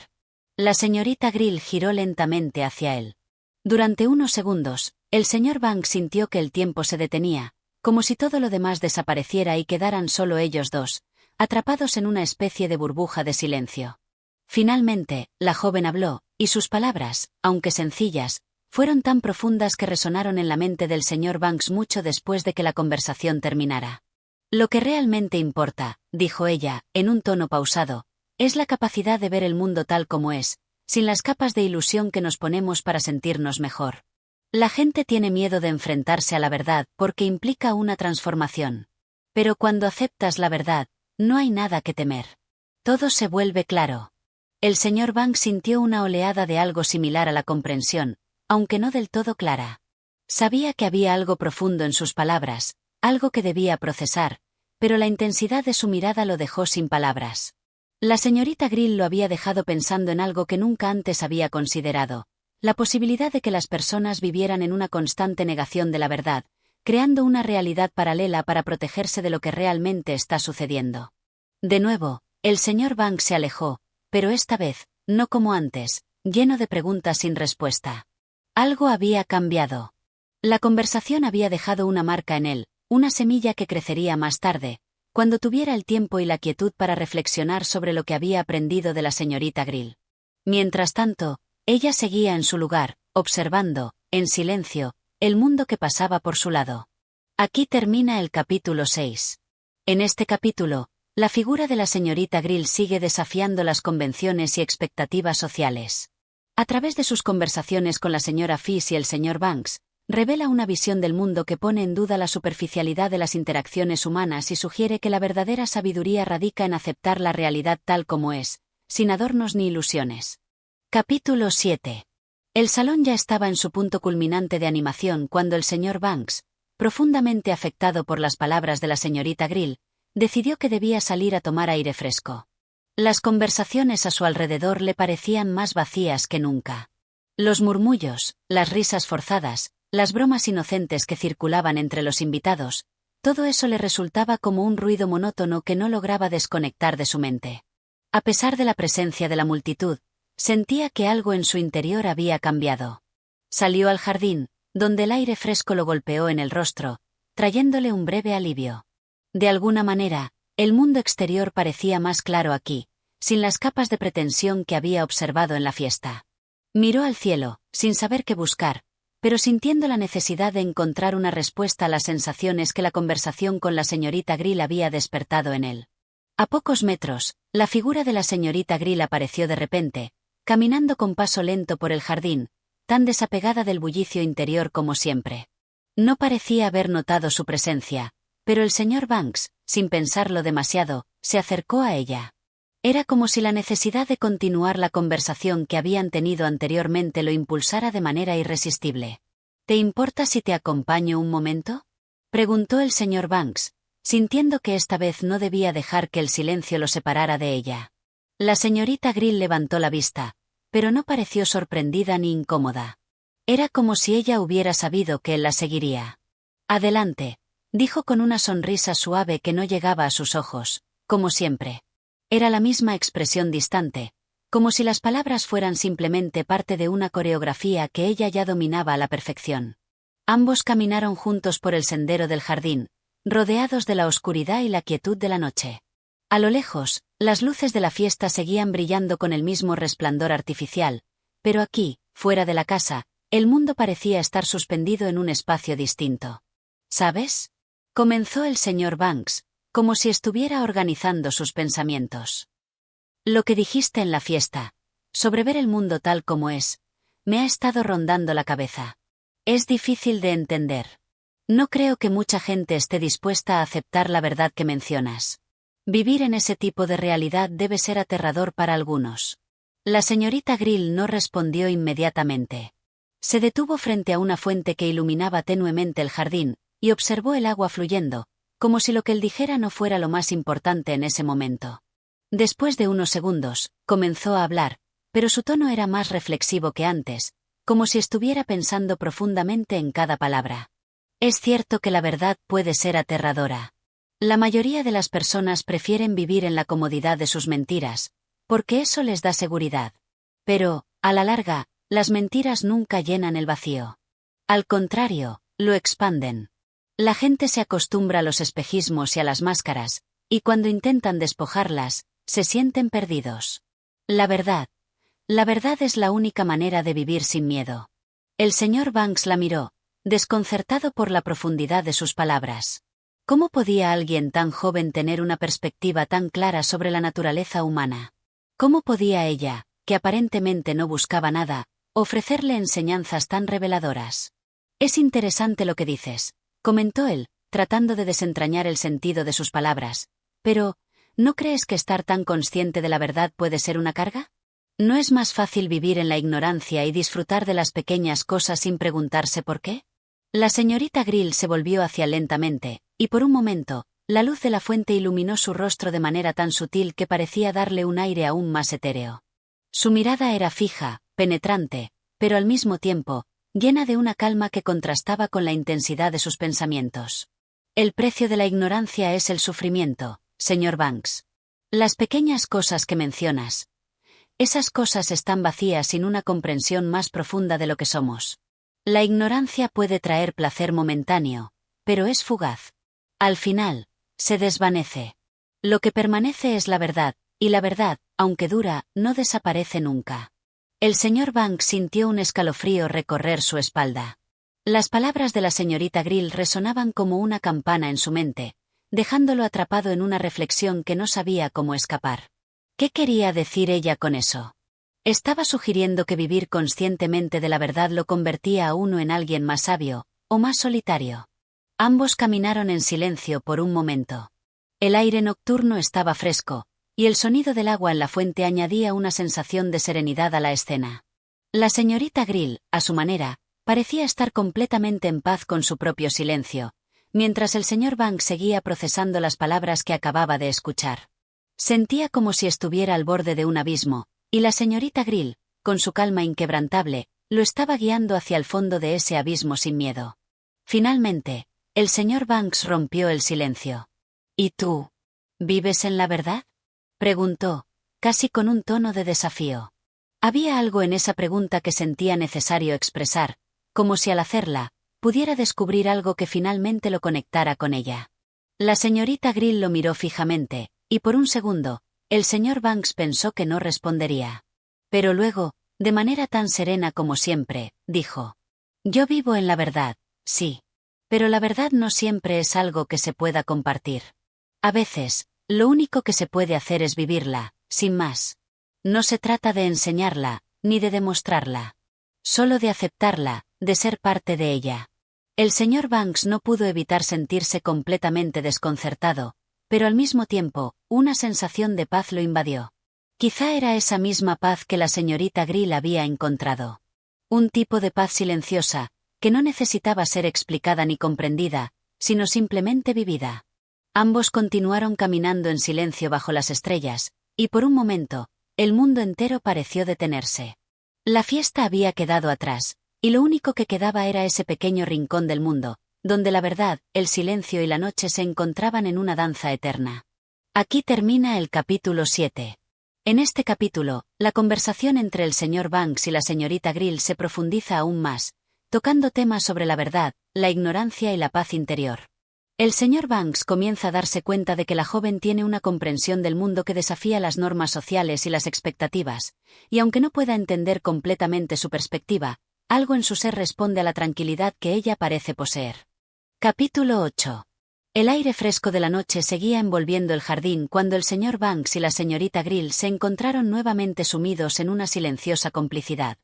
La señorita Grill giró lentamente hacia él. Durante unos segundos, el señor Banks sintió que el tiempo se detenía, como si todo lo demás desapareciera y quedaran solo ellos dos, atrapados en una especie de burbuja de silencio. Finalmente, la joven habló, y sus palabras, aunque sencillas, fueron tan profundas que resonaron en la mente del señor Banks mucho después de que la conversación terminara. Lo que realmente importa, dijo ella, en un tono pausado, es la capacidad de ver el mundo tal como es, sin las capas de ilusión que nos ponemos para sentirnos mejor. La gente tiene miedo de enfrentarse a la verdad porque implica una transformación. Pero cuando aceptas la verdad, no hay nada que temer. Todo se vuelve claro. El señor Banks sintió una oleada de algo similar a la comprensión, aunque no del todo clara. Sabía que había algo profundo en sus palabras, algo que debía procesar, pero la intensidad de su mirada lo dejó sin palabras. La señorita Grill lo había dejado pensando en algo que nunca antes había considerado, la posibilidad de que las personas vivieran en una constante negación de la verdad, creando una realidad paralela para protegerse de lo que realmente está sucediendo. De nuevo, el señor Banks se alejó, pero esta vez, no como antes, lleno de preguntas sin respuesta. Algo había cambiado. La conversación había dejado una marca en él, una semilla que crecería más tarde, cuando tuviera el tiempo y la quietud para reflexionar sobre lo que había aprendido de la señorita Grill. Mientras tanto, ella seguía en su lugar, observando, en silencio, el mundo que pasaba por su lado. Aquí termina el capítulo 6. En este capítulo, la figura de la señorita Grill sigue desafiando las convenciones y expectativas sociales. A través de sus conversaciones con la señora Fish y el señor Banks, revela una visión del mundo que pone en duda la superficialidad de las interacciones humanas y sugiere que la verdadera sabiduría radica en aceptar la realidad tal como es, sin adornos ni ilusiones. Capítulo 7. El salón ya estaba en su punto culminante de animación cuando el señor Banks, profundamente afectado por las palabras de la señorita Grill, decidió que debía salir a tomar aire fresco. Las conversaciones a su alrededor le parecían más vacías que nunca. Los murmullos, las risas forzadas, las bromas inocentes que circulaban entre los invitados, todo eso le resultaba como un ruido monótono que no lograba desconectar de su mente. A pesar de la presencia de la multitud, sentía que algo en su interior había cambiado. Salió al jardín, donde el aire fresco lo golpeó en el rostro, trayéndole un breve alivio. De alguna manera, el mundo exterior parecía más claro aquí, sin las capas de pretensión que había observado en la fiesta. Miró al cielo, sin saber qué buscar, pero sintiendo la necesidad de encontrar una respuesta a las sensaciones que la conversación con la señorita Grill había despertado en él. A pocos metros, la figura de la señorita Grill apareció de repente, caminando con paso lento por el jardín, tan desapegada del bullicio interior como siempre. No parecía haber notado su presencia, pero el señor Banks, sin pensarlo demasiado, se acercó a ella. Era como si la necesidad de continuar la conversación que habían tenido anteriormente lo impulsara de manera irresistible. ¿Te importa si te acompaño un momento?, preguntó el señor Banks, sintiendo que esta vez no debía dejar que el silencio lo separara de ella. La señorita Grill levantó la vista, pero no pareció sorprendida ni incómoda. Era como si ella hubiera sabido que él la seguiría. Adelante, dijo con una sonrisa suave que no llegaba a sus ojos, como siempre. Era la misma expresión distante, como si las palabras fueran simplemente parte de una coreografía que ella ya dominaba a la perfección. Ambos caminaron juntos por el sendero del jardín, rodeados de la oscuridad y la quietud de la noche. A lo lejos, las luces de la fiesta seguían brillando con el mismo resplandor artificial, pero aquí, fuera de la casa, el mundo parecía estar suspendido en un espacio distinto. ¿Sabes?, comenzó el señor Banks, como si estuviera organizando sus pensamientos. Lo que dijiste en la fiesta, sobre ver el mundo tal como es, me ha estado rondando la cabeza. Es difícil de entender. No creo que mucha gente esté dispuesta a aceptar la verdad que mencionas. Vivir en ese tipo de realidad debe ser aterrador para algunos. La señorita Grill no respondió inmediatamente. Se detuvo frente a una fuente que iluminaba tenuemente el jardín, y observó el agua fluyendo, como si lo que él dijera no fuera lo más importante en ese momento. Después de unos segundos, comenzó a hablar, pero su tono era más reflexivo que antes, como si estuviera pensando profundamente en cada palabra. Es cierto que la verdad puede ser aterradora. La mayoría de las personas prefieren vivir en la comodidad de sus mentiras, porque eso les da seguridad. Pero, a la larga, las mentiras nunca llenan el vacío. Al contrario, lo expanden. La gente se acostumbra a los espejismos y a las máscaras, y cuando intentan despojarlas, se sienten perdidos. La verdad es la única manera de vivir sin miedo. El señor Banks la miró, desconcertado por la profundidad de sus palabras. ¿Cómo podía alguien tan joven tener una perspectiva tan clara sobre la naturaleza humana? ¿Cómo podía ella, que aparentemente no buscaba nada, ofrecerle enseñanzas tan reveladoras? Es interesante lo que dices, comentó él, tratando de desentrañar el sentido de sus palabras. Pero, ¿no crees que estar tan consciente de la verdad puede ser una carga? ¿No es más fácil vivir en la ignorancia y disfrutar de las pequeñas cosas sin preguntarse por qué? La señorita Grill se volvió hacia él lentamente, y por un momento, la luz de la fuente iluminó su rostro de manera tan sutil que parecía darle un aire aún más etéreo. Su mirada era fija, penetrante, pero al mismo tiempo, llena de una calma que contrastaba con la intensidad de sus pensamientos. El precio de la ignorancia es el sufrimiento, señor Banks. Las pequeñas cosas que mencionas. Esas cosas están vacías sin una comprensión más profunda de lo que somos. La ignorancia puede traer placer momentáneo, pero es fugaz. Al final, se desvanece. Lo que permanece es la verdad, y la verdad, aunque dura, no desaparece nunca. El señor Banks sintió un escalofrío recorrer su espalda. Las palabras de la señorita Grill resonaban como una campana en su mente, dejándolo atrapado en una reflexión que no sabía cómo escapar. ¿Qué quería decir ella con eso? ¿Estaba sugiriendo que vivir conscientemente de la verdad lo convertía a uno en alguien más sabio, o más solitario? Ambos caminaron en silencio por un momento. El aire nocturno estaba fresco, y el sonido del agua en la fuente añadía una sensación de serenidad a la escena. La señorita Grill, a su manera, parecía estar completamente en paz con su propio silencio, mientras el señor Banks seguía procesando las palabras que acababa de escuchar. Sentía como si estuviera al borde de un abismo, y la señorita Grill, con su calma inquebrantable, lo estaba guiando hacia el fondo de ese abismo sin miedo. Finalmente, el señor Banks rompió el silencio. ¿Y tú? ¿Vives en la verdad?, preguntó, casi con un tono de desafío. Había algo en esa pregunta que sentía necesario expresar, como si al hacerla, pudiera descubrir algo que finalmente lo conectara con ella. La señorita Grill lo miró fijamente, y por un segundo, el señor Banks pensó que no respondería. Pero luego, de manera tan serena como siempre, dijo: «Yo vivo en la verdad, sí. Pero la verdad no siempre es algo que se pueda compartir. A veces, lo único que se puede hacer es vivirla, sin más. No se trata de enseñarla, ni de demostrarla. Solo de aceptarla, de ser parte de ella». El señor Banks no pudo evitar sentirse completamente desconcertado, pero al mismo tiempo, una sensación de paz lo invadió. Quizá era esa misma paz que la señorita Grill había encontrado. Un tipo de paz silenciosa, que no necesitaba ser explicada ni comprendida, sino simplemente vivida. Ambos continuaron caminando en silencio bajo las estrellas, y por un momento, el mundo entero pareció detenerse. La fiesta había quedado atrás, y lo único que quedaba era ese pequeño rincón del mundo, donde la verdad, el silencio y la noche se encontraban en una danza eterna. Aquí termina el capítulo 7. En este capítulo, la conversación entre el señor Banks y la señorita Grill se profundiza aún más, tocando temas sobre la verdad, la ignorancia y la paz interior. El señor Banks comienza a darse cuenta de que la joven tiene una comprensión del mundo que desafía las normas sociales y las expectativas, y aunque no pueda entender completamente su perspectiva, algo en su ser responde a la tranquilidad que ella parece poseer. Capítulo 8. El aire fresco de la noche seguía envolviendo el jardín cuando el señor Banks y la señorita Grill se encontraron nuevamente sumidos en una silenciosa complicidad.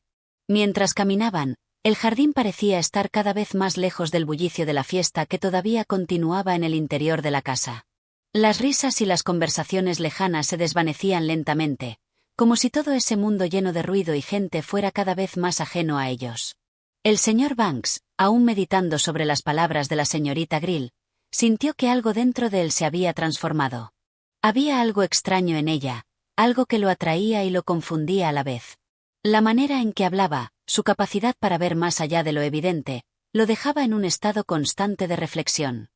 Mientras caminaban, el jardín parecía estar cada vez más lejos del bullicio de la fiesta que todavía continuaba en el interior de la casa. Las risas y las conversaciones lejanas se desvanecían lentamente, como si todo ese mundo lleno de ruido y gente fuera cada vez más ajeno a ellos. El señor Banks, aún meditando sobre las palabras de la señorita Grill, sintió que algo dentro de él se había transformado. Había algo extraño en ella, algo que lo atraía y lo confundía a la vez. La manera en que hablaba, su capacidad para ver más allá de lo evidente, lo dejaba en un estado constante de reflexión.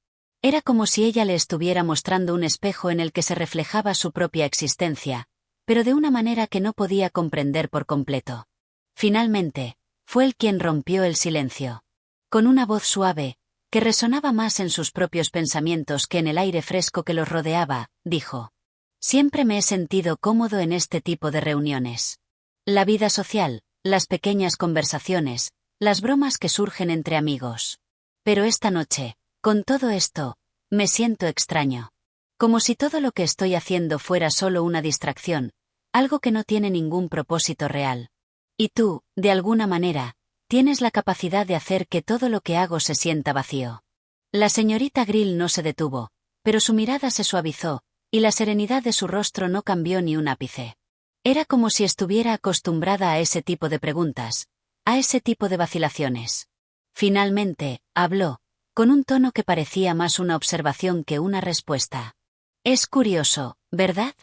Era como si ella le estuviera mostrando un espejo en el que se reflejaba su propia existencia, pero de una manera que no podía comprender por completo. Finalmente, fue él quien rompió el silencio. Con una voz suave, que resonaba más en sus propios pensamientos que en el aire fresco que los rodeaba, dijo: «Siempre me he sentido cómodo en este tipo de reuniones. La vida social, las pequeñas conversaciones, las bromas que surgen entre amigos. Pero esta noche, con todo esto, Me siento extraño. Como si todo lo que estoy haciendo fuera solo una distracción, algo que no tiene ningún propósito real. Y tú, de alguna manera, tienes la capacidad de hacer que todo lo que hago se sienta vacío. La señorita Grill no se detuvo, pero su mirada se suavizó, y la serenidad de su rostro no cambió ni un ápice. Era como si estuviera acostumbrada a ese tipo de preguntas, a ese tipo de vacilaciones. Finalmente, habló, con un tono que parecía más una observación que una respuesta. Es curioso, ¿verdad?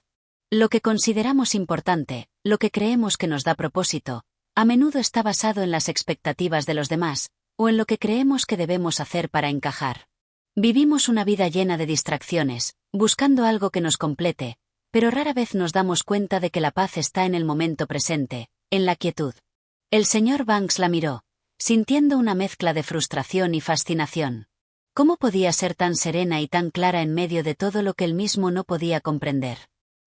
Lo que consideramos importante, lo que creemos que nos da propósito, a menudo está basado en las expectativas de los demás, o en lo que creemos que debemos hacer para encajar. Vivimos una vida llena de distracciones, buscando algo que nos complete, pero rara vez nos damos cuenta de que la paz está en el momento presente, en la quietud. El señor Banks la miró, sintiendo una mezcla de frustración y fascinación. ¿Cómo podía ser tan serena y tan clara en medio de todo lo que él mismo no podía comprender?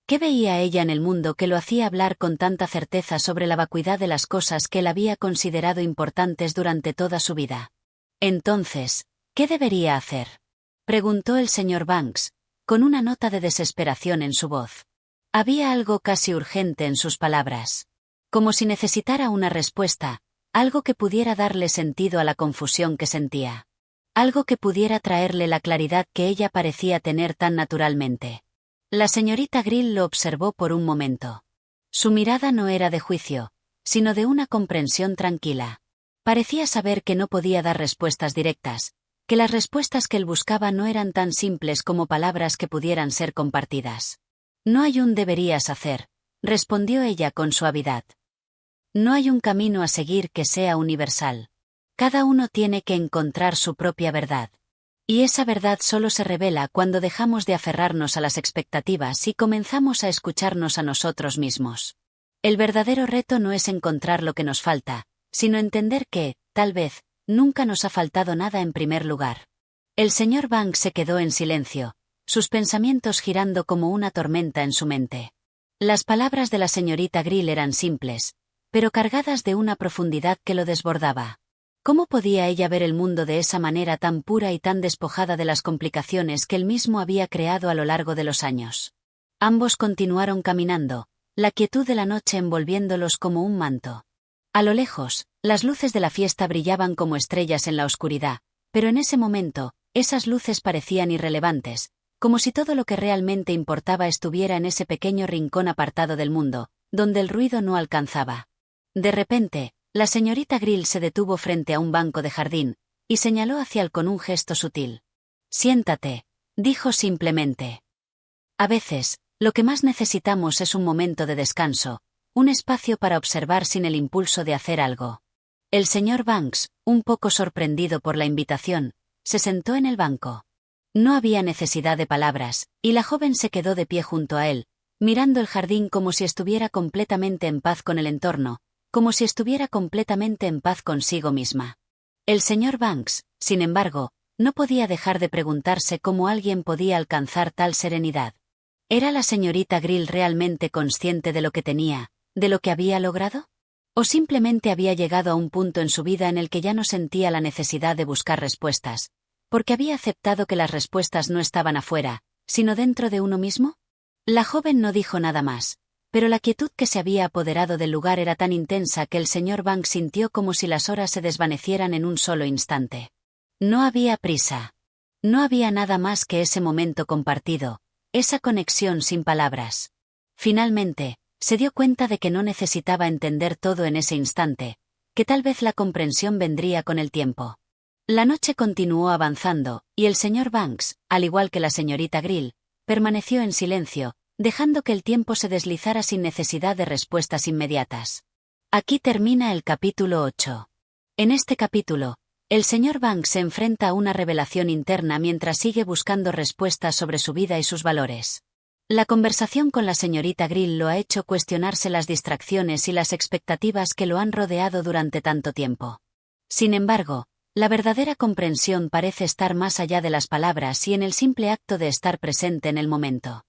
¿Qué veía ella en el mundo que lo hacía hablar con tanta certeza sobre la vacuidad de las cosas que él había considerado importantes durante toda su vida? Entonces, ¿qué debería hacer? Preguntó el señor Banks, con una nota de desesperación en su voz. Había algo casi urgente en sus palabras. Como si necesitara una respuesta, algo que pudiera darle sentido a la confusión que sentía. Algo que pudiera traerle la claridad que ella parecía tener tan naturalmente. La señorita Grill lo observó por un momento. Su mirada no era de juicio, sino de una comprensión tranquila. Parecía saber que no podía dar respuestas directas, que las respuestas que él buscaba no eran tan simples como palabras que pudieran ser compartidas. No hay un deberías hacer, respondió ella con suavidad. No hay un camino a seguir que sea universal. Cada uno tiene que encontrar su propia verdad. Y esa verdad solo se revela cuando dejamos de aferrarnos a las expectativas y comenzamos a escucharnos a nosotros mismos. El verdadero reto no es encontrar lo que nos falta, sino entender que, tal vez, nunca nos ha faltado nada en primer lugar. El señor Banks se quedó en silencio, sus pensamientos girando como una tormenta en su mente. Las palabras de la señorita Grill eran simples, pero cargadas de una profundidad que lo desbordaba. ¿Cómo podía ella ver el mundo de esa manera tan pura y tan despojada de las complicaciones que él mismo había creado a lo largo de los años? Ambos continuaron caminando, la quietud de la noche envolviéndolos como un manto. A lo lejos, las luces de la fiesta brillaban como estrellas en la oscuridad, pero en ese momento, esas luces parecían irrelevantes, como si todo lo que realmente importaba estuviera en ese pequeño rincón apartado del mundo, donde el ruido no alcanzaba. De repente, la señorita Grill se detuvo frente a un banco de jardín, y señaló hacia él con un gesto sutil. Siéntate, dijo simplemente. A veces, lo que más necesitamos es un momento de descanso, un espacio para observar sin el impulso de hacer algo. El señor Banks, un poco sorprendido por la invitación, se sentó en el banco. No había necesidad de palabras, y la joven se quedó de pie junto a él, mirando el jardín como si estuviera completamente en paz con el entorno, como si estuviera completamente en paz consigo misma. El señor Banks, sin embargo, no podía dejar de preguntarse cómo alguien podía alcanzar tal serenidad. ¿Era la señorita Grill realmente consciente de lo que tenía, de lo que había logrado? ¿O simplemente había llegado a un punto en su vida en el que ya no sentía la necesidad de buscar respuestas, porque había aceptado que las respuestas no estaban afuera, sino dentro de uno mismo? La joven no dijo nada más, pero la quietud que se había apoderado del lugar era tan intensa que el señor Banks sintió como si las horas se desvanecieran en un solo instante. No había prisa. No había nada más que ese momento compartido, esa conexión sin palabras. Finalmente, se dio cuenta de que no necesitaba entender todo en ese instante, que tal vez la comprensión vendría con el tiempo. La noche continuó avanzando, y el señor Banks, al igual que la señorita Grill, permaneció en silencio, dejando que el tiempo se deslizara sin necesidad de respuestas inmediatas. Aquí termina el capítulo 8. En este capítulo, el señor Banks se enfrenta a una revelación interna mientras sigue buscando respuestas sobre su vida y sus valores. La conversación con la señorita Grill lo ha hecho cuestionarse las distracciones y las expectativas que lo han rodeado durante tanto tiempo. Sin embargo, la verdadera comprensión parece estar más allá de las palabras y en el simple acto de estar presente en el momento.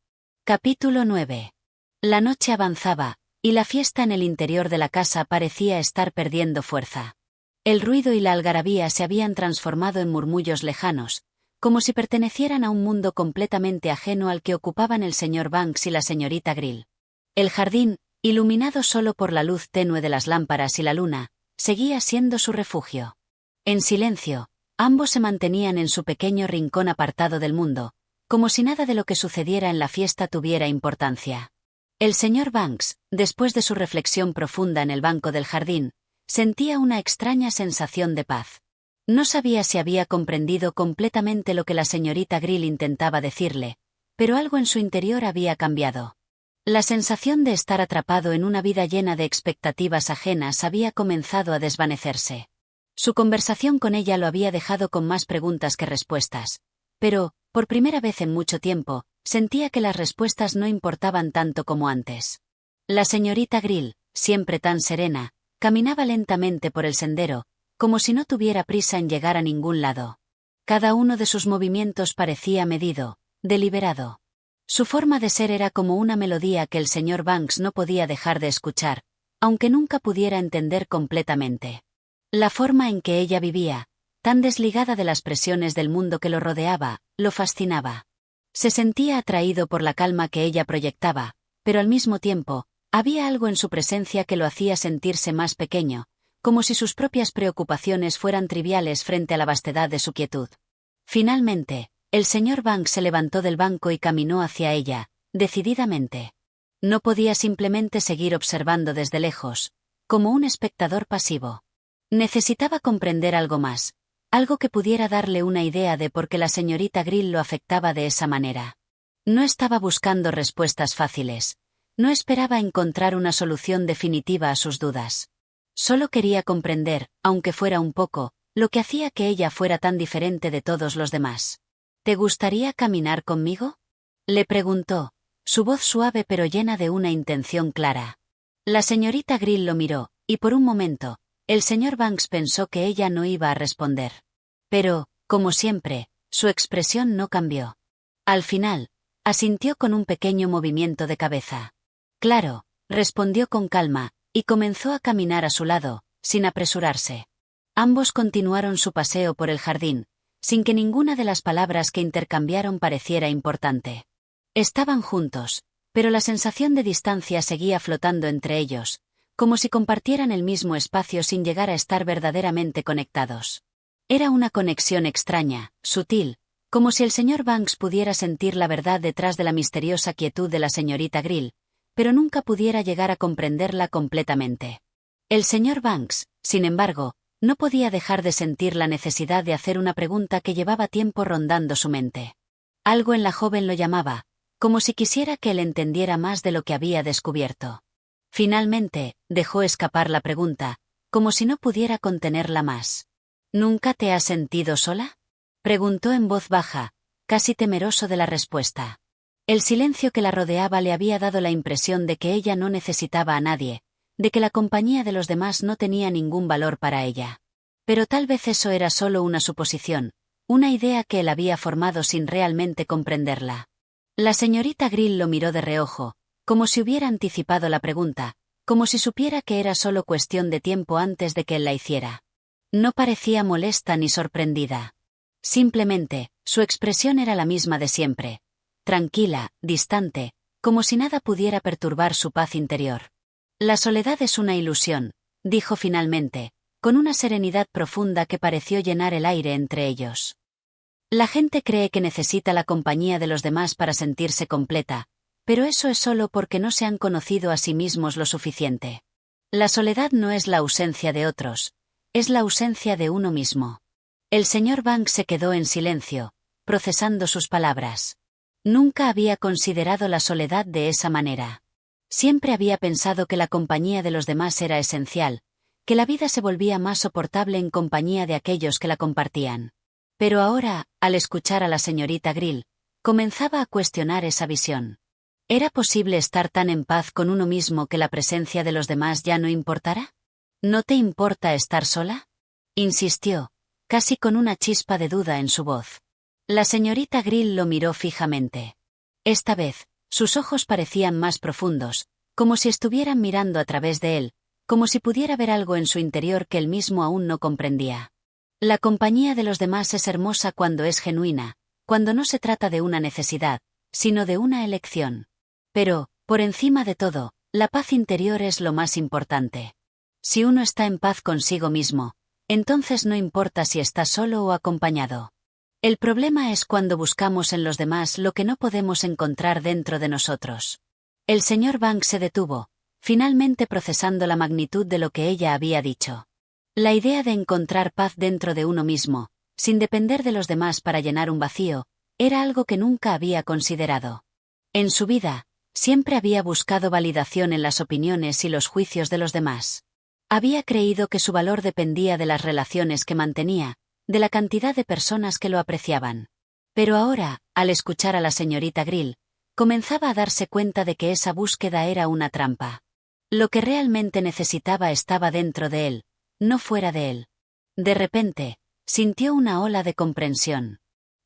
Capítulo 9. La noche avanzaba, y la fiesta en el interior de la casa parecía estar perdiendo fuerza. El ruido y la algarabía se habían transformado en murmullos lejanos, como si pertenecieran a un mundo completamente ajeno al que ocupaban el señor Banks y la señorita Grill. El jardín, iluminado solo por la luz tenue de las lámparas y la luna, seguía siendo su refugio. En silencio, ambos se mantenían en su pequeño rincón apartado del mundo, como si nada de lo que sucediera en la fiesta tuviera importancia. El señor Banks, después de su reflexión profunda en el banco del jardín, sentía una extraña sensación de paz. No sabía si había comprendido completamente lo que la señorita Grill intentaba decirle, pero algo en su interior había cambiado. La sensación de estar atrapado en una vida llena de expectativas ajenas había comenzado a desvanecerse. Su conversación con ella lo había dejado con más preguntas que respuestas. Pero, por primera vez en mucho tiempo, sentía que las respuestas no importaban tanto como antes. La señorita Grill, siempre tan serena, caminaba lentamente por el sendero, como si no tuviera prisa en llegar a ningún lado. Cada uno de sus movimientos parecía medido, deliberado. Su forma de ser era como una melodía que el señor Banks no podía dejar de escuchar, aunque nunca pudiera entender completamente. La forma en que ella vivía, tan desligada de las presiones del mundo que lo rodeaba, lo fascinaba. Se sentía atraído por la calma que ella proyectaba, pero al mismo tiempo, había algo en su presencia que lo hacía sentirse más pequeño, como si sus propias preocupaciones fueran triviales frente a la vastedad de su quietud. Finalmente, el señor Banks se levantó del banco y caminó hacia ella, decididamente. No podía simplemente seguir observando desde lejos, como un espectador pasivo. Necesitaba comprender algo más, algo que pudiera darle una idea de por qué la señorita Grill lo afectaba de esa manera. No estaba buscando respuestas fáciles, no esperaba encontrar una solución definitiva a sus dudas. Solo quería comprender, aunque fuera un poco, lo que hacía que ella fuera tan diferente de todos los demás. ¿Te gustaría caminar conmigo?, le preguntó, su voz suave pero llena de una intención clara. La señorita Grill lo miró, y por un momento, el señor Banks pensó que ella no iba a responder. Pero, como siempre, su expresión no cambió. Al final, asintió con un pequeño movimiento de cabeza. Claro, respondió con calma, y comenzó a caminar a su lado, sin apresurarse. Ambos continuaron su paseo por el jardín, sin que ninguna de las palabras que intercambiaron pareciera importante. Estaban juntos, pero la sensación de distancia seguía flotando entre ellos, como si compartieran el mismo espacio sin llegar a estar verdaderamente conectados. Era una conexión extraña, sutil, como si el señor Banks pudiera sentir la verdad detrás de la misteriosa quietud de la señorita Grill, pero nunca pudiera llegar a comprenderla completamente. El señor Banks, sin embargo, no podía dejar de sentir la necesidad de hacer una pregunta que llevaba tiempo rondando su mente. Algo en la joven lo llamaba, como si quisiera que él entendiera más de lo que había descubierto. Finalmente, dejó escapar la pregunta, como si no pudiera contenerla más. ¿Nunca te has sentido sola?, preguntó en voz baja, casi temeroso de la respuesta. El silencio que la rodeaba le había dado la impresión de que ella no necesitaba a nadie, de que la compañía de los demás no tenía ningún valor para ella. Pero tal vez eso era solo una suposición, una idea que él había formado sin realmente comprenderla. La señorita Grill lo miró de reojo, como si hubiera anticipado la pregunta, como si supiera que era solo cuestión de tiempo antes de que él la hiciera. No parecía molesta ni sorprendida. Simplemente, su expresión era la misma de siempre, tranquila, distante, como si nada pudiera perturbar su paz interior. La soledad es una ilusión, dijo finalmente, con una serenidad profunda que pareció llenar el aire entre ellos. La gente cree que necesita la compañía de los demás para sentirse completa, pero eso es solo porque no se han conocido a sí mismos lo suficiente. La soledad no es la ausencia de otros, es la ausencia de uno mismo. El señor Banks se quedó en silencio, procesando sus palabras. Nunca había considerado la soledad de esa manera. Siempre había pensado que la compañía de los demás era esencial, que la vida se volvía más soportable en compañía de aquellos que la compartían. Pero ahora, al escuchar a la señorita Grill, comenzaba a cuestionar esa visión. ¿Era posible estar tan en paz con uno mismo que la presencia de los demás ya no importara? ¿No te importa estar sola?, insistió, casi con una chispa de duda en su voz. La señorita Grill lo miró fijamente. Esta vez, sus ojos parecían más profundos, como si estuvieran mirando a través de él, como si pudiera ver algo en su interior que él mismo aún no comprendía. La compañía de los demás es hermosa cuando es genuina, cuando no se trata de una necesidad, sino de una elección. Pero, por encima de todo, la paz interior es lo más importante. Si uno está en paz consigo mismo, entonces no importa si está solo o acompañado. El problema es cuando buscamos en los demás lo que no podemos encontrar dentro de nosotros. El señor Banks se detuvo, finalmente procesando la magnitud de lo que ella había dicho. La idea de encontrar paz dentro de uno mismo, sin depender de los demás para llenar un vacío, era algo que nunca había considerado. En su vida, siempre había buscado validación en las opiniones y los juicios de los demás. Había creído que su valor dependía de las relaciones que mantenía, de la cantidad de personas que lo apreciaban. Pero ahora, al escuchar a la señorita Grill, comenzaba a darse cuenta de que esa búsqueda era una trampa. Lo que realmente necesitaba estaba dentro de él, no fuera de él. De repente, sintió una ola de comprensión.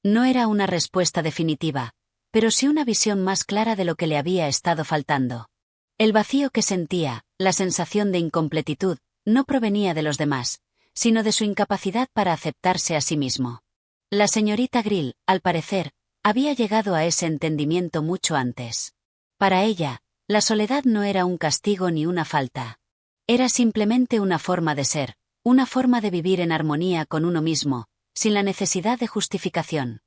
No era una respuesta definitiva, pero sí una visión más clara de lo que le había estado faltando. El vacío que sentía, la sensación de incompletitud, no provenía de los demás, sino de su incapacidad para aceptarse a sí mismo. La señorita Grill, al parecer, había llegado a ese entendimiento mucho antes. Para ella, la soledad no era un castigo ni una falta. Era simplemente una forma de ser, una forma de vivir en armonía con uno mismo, sin la necesidad de justificación.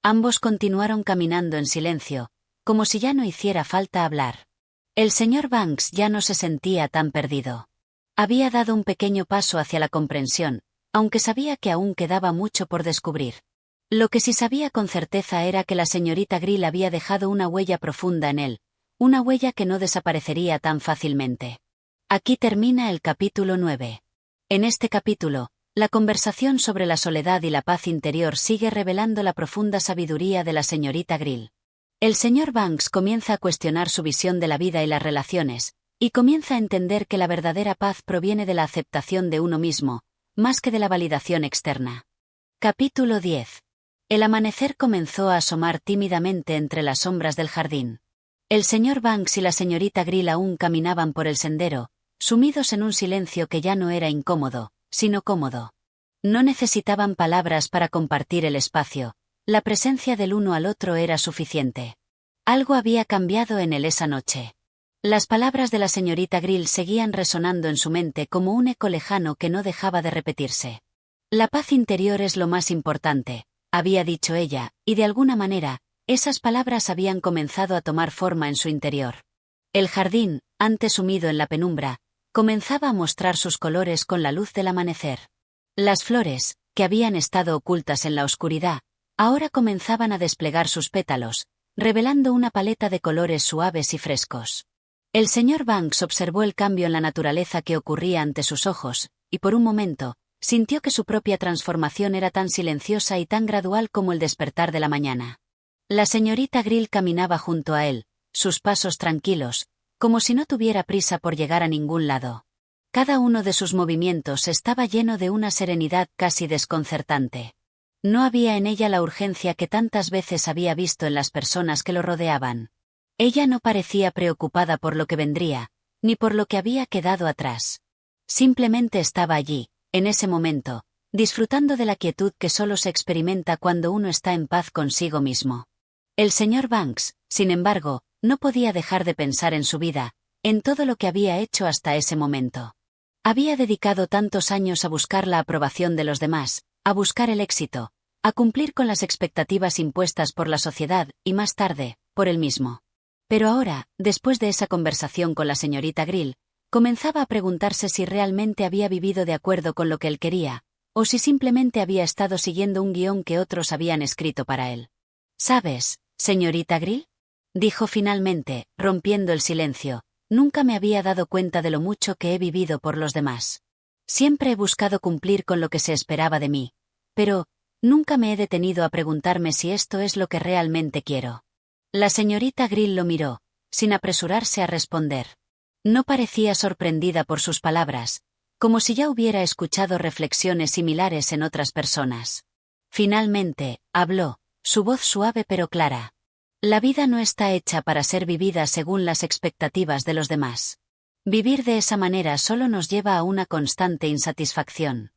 Ambos continuaron caminando en silencio, como si ya no hiciera falta hablar. El señor Banks ya no se sentía tan perdido. Había dado un pequeño paso hacia la comprensión, aunque sabía que aún quedaba mucho por descubrir. Lo que sí sabía con certeza era que la señorita Grill había dejado una huella profunda en él, una huella que no desaparecería tan fácilmente. Aquí termina el capítulo 9. En este capítulo, la conversación sobre la soledad y la paz interior sigue revelando la profunda sabiduría de la señorita Grill. El señor Banks comienza a cuestionar su visión de la vida y las relaciones, y comienza a entender que la verdadera paz proviene de la aceptación de uno mismo, más que de la validación externa. Capítulo 10. El amanecer comenzó a asomar tímidamente entre las sombras del jardín. El señor Banks y la señorita Grill aún caminaban por el sendero, sumidos en un silencio que ya no era incómodo, sino cómodo. No necesitaban palabras para compartir el espacio, la presencia del uno al otro era suficiente. Algo había cambiado en él esa noche. Las palabras de la señorita Grill seguían resonando en su mente como un eco lejano que no dejaba de repetirse. La paz interior es lo más importante, había dicho ella, y de alguna manera, esas palabras habían comenzado a tomar forma en su interior. El jardín, antes sumido en la penumbra, comenzaba a mostrar sus colores con la luz del amanecer. Las flores, que habían estado ocultas en la oscuridad, ahora comenzaban a desplegar sus pétalos, revelando una paleta de colores suaves y frescos. El señor Banks observó el cambio en la naturaleza que ocurría ante sus ojos, y por un momento, sintió que su propia transformación era tan silenciosa y tan gradual como el despertar de la mañana. La señorita Grill caminaba junto a él, sus pasos tranquilos, como si no tuviera prisa por llegar a ningún lado. Cada uno de sus movimientos estaba lleno de una serenidad casi desconcertante. No había en ella la urgencia que tantas veces había visto en las personas que lo rodeaban. Ella no parecía preocupada por lo que vendría, ni por lo que había quedado atrás. Simplemente estaba allí, en ese momento, disfrutando de la quietud que solo se experimenta cuando uno está en paz consigo mismo. El señor Banks, sin embargo, no podía dejar de pensar en su vida, en todo lo que había hecho hasta ese momento. Había dedicado tantos años a buscar la aprobación de los demás, a buscar el éxito, a cumplir con las expectativas impuestas por la sociedad y más tarde, por él mismo. Pero ahora, después de esa conversación con la señorita Grill, comenzaba a preguntarse si realmente había vivido de acuerdo con lo que él quería, o si simplemente había estado siguiendo un guión que otros habían escrito para él. ¿Sabes, señorita Grill?, dijo finalmente, rompiendo el silencio, nunca me había dado cuenta de lo mucho que he vivido por los demás. Siempre he buscado cumplir con lo que se esperaba de mí, pero nunca me he detenido a preguntarme si esto es lo que realmente quiero. La señorita Grill lo miró, sin apresurarse a responder. No parecía sorprendida por sus palabras, como si ya hubiera escuchado reflexiones similares en otras personas. Finalmente, habló, su voz suave pero clara. La vida no está hecha para ser vivida según las expectativas de los demás. Vivir de esa manera solo nos lleva a una constante insatisfacción.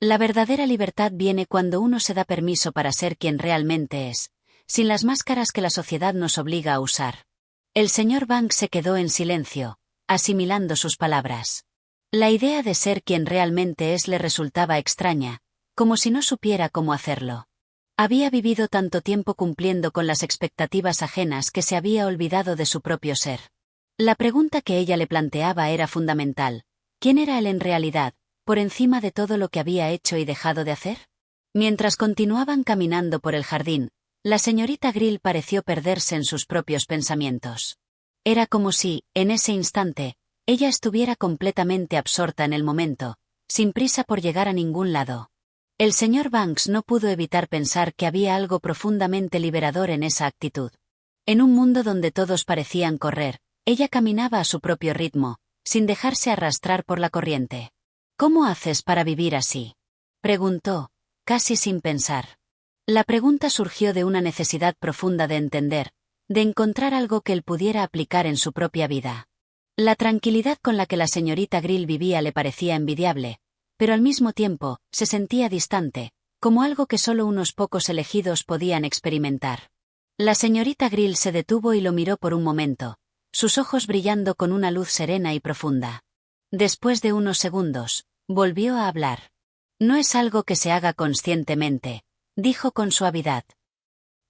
La verdadera libertad viene cuando uno se da permiso para ser quien realmente es, sin las máscaras que la sociedad nos obliga a usar. El señor Banks se quedó en silencio, asimilando sus palabras. La idea de ser quien realmente es le resultaba extraña, como si no supiera cómo hacerlo. Había vivido tanto tiempo cumpliendo con las expectativas ajenas que se había olvidado de su propio ser. La pregunta que ella le planteaba era fundamental. ¿Quién era él en realidad, por encima de todo lo que había hecho y dejado de hacer? Mientras continuaban caminando por el jardín, la señorita Grill pareció perderse en sus propios pensamientos. Era como si, en ese instante, ella estuviera completamente absorta en el momento, sin prisa por llegar a ningún lado. El señor Banks no pudo evitar pensar que había algo profundamente liberador en esa actitud. En un mundo donde todos parecían correr, ella caminaba a su propio ritmo, sin dejarse arrastrar por la corriente. ¿Cómo haces para vivir así?, preguntó, casi sin pensar. La pregunta surgió de una necesidad profunda de entender, de encontrar algo que él pudiera aplicar en su propia vida. La tranquilidad con la que la señorita Grill vivía le parecía envidiable, pero al mismo tiempo, se sentía distante, como algo que solo unos pocos elegidos podían experimentar. La señorita Grill se detuvo y lo miró por un momento, sus ojos brillando con una luz serena y profunda. Después de unos segundos, volvió a hablar. No es algo que se haga conscientemente, dijo con suavidad.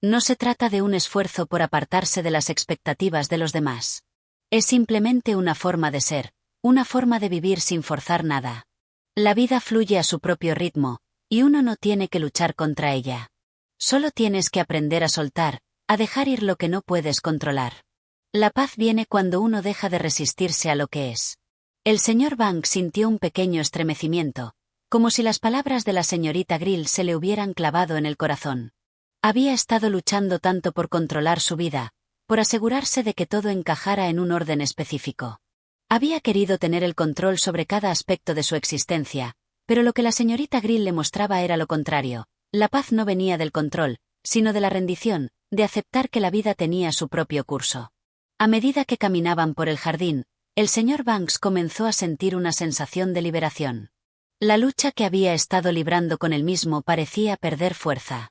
No se trata de un esfuerzo por apartarse de las expectativas de los demás. Es simplemente una forma de ser, una forma de vivir sin forzar nada. La vida fluye a su propio ritmo, y uno no tiene que luchar contra ella. Solo tienes que aprender a soltar, a dejar ir lo que no puedes controlar. La paz viene cuando uno deja de resistirse a lo que es. El señor Banks sintió un pequeño estremecimiento, como si las palabras de la señorita Grill se le hubieran clavado en el corazón. Había estado luchando tanto por controlar su vida, por asegurarse de que todo encajara en un orden específico. Había querido tener el control sobre cada aspecto de su existencia, pero lo que la señorita Grill le mostraba era lo contrario. La paz no venía del control, sino de la rendición, de aceptar que la vida tenía su propio curso. A medida que caminaban por el jardín, el señor Banks comenzó a sentir una sensación de liberación. La lucha que había estado librando con él mismo parecía perder fuerza.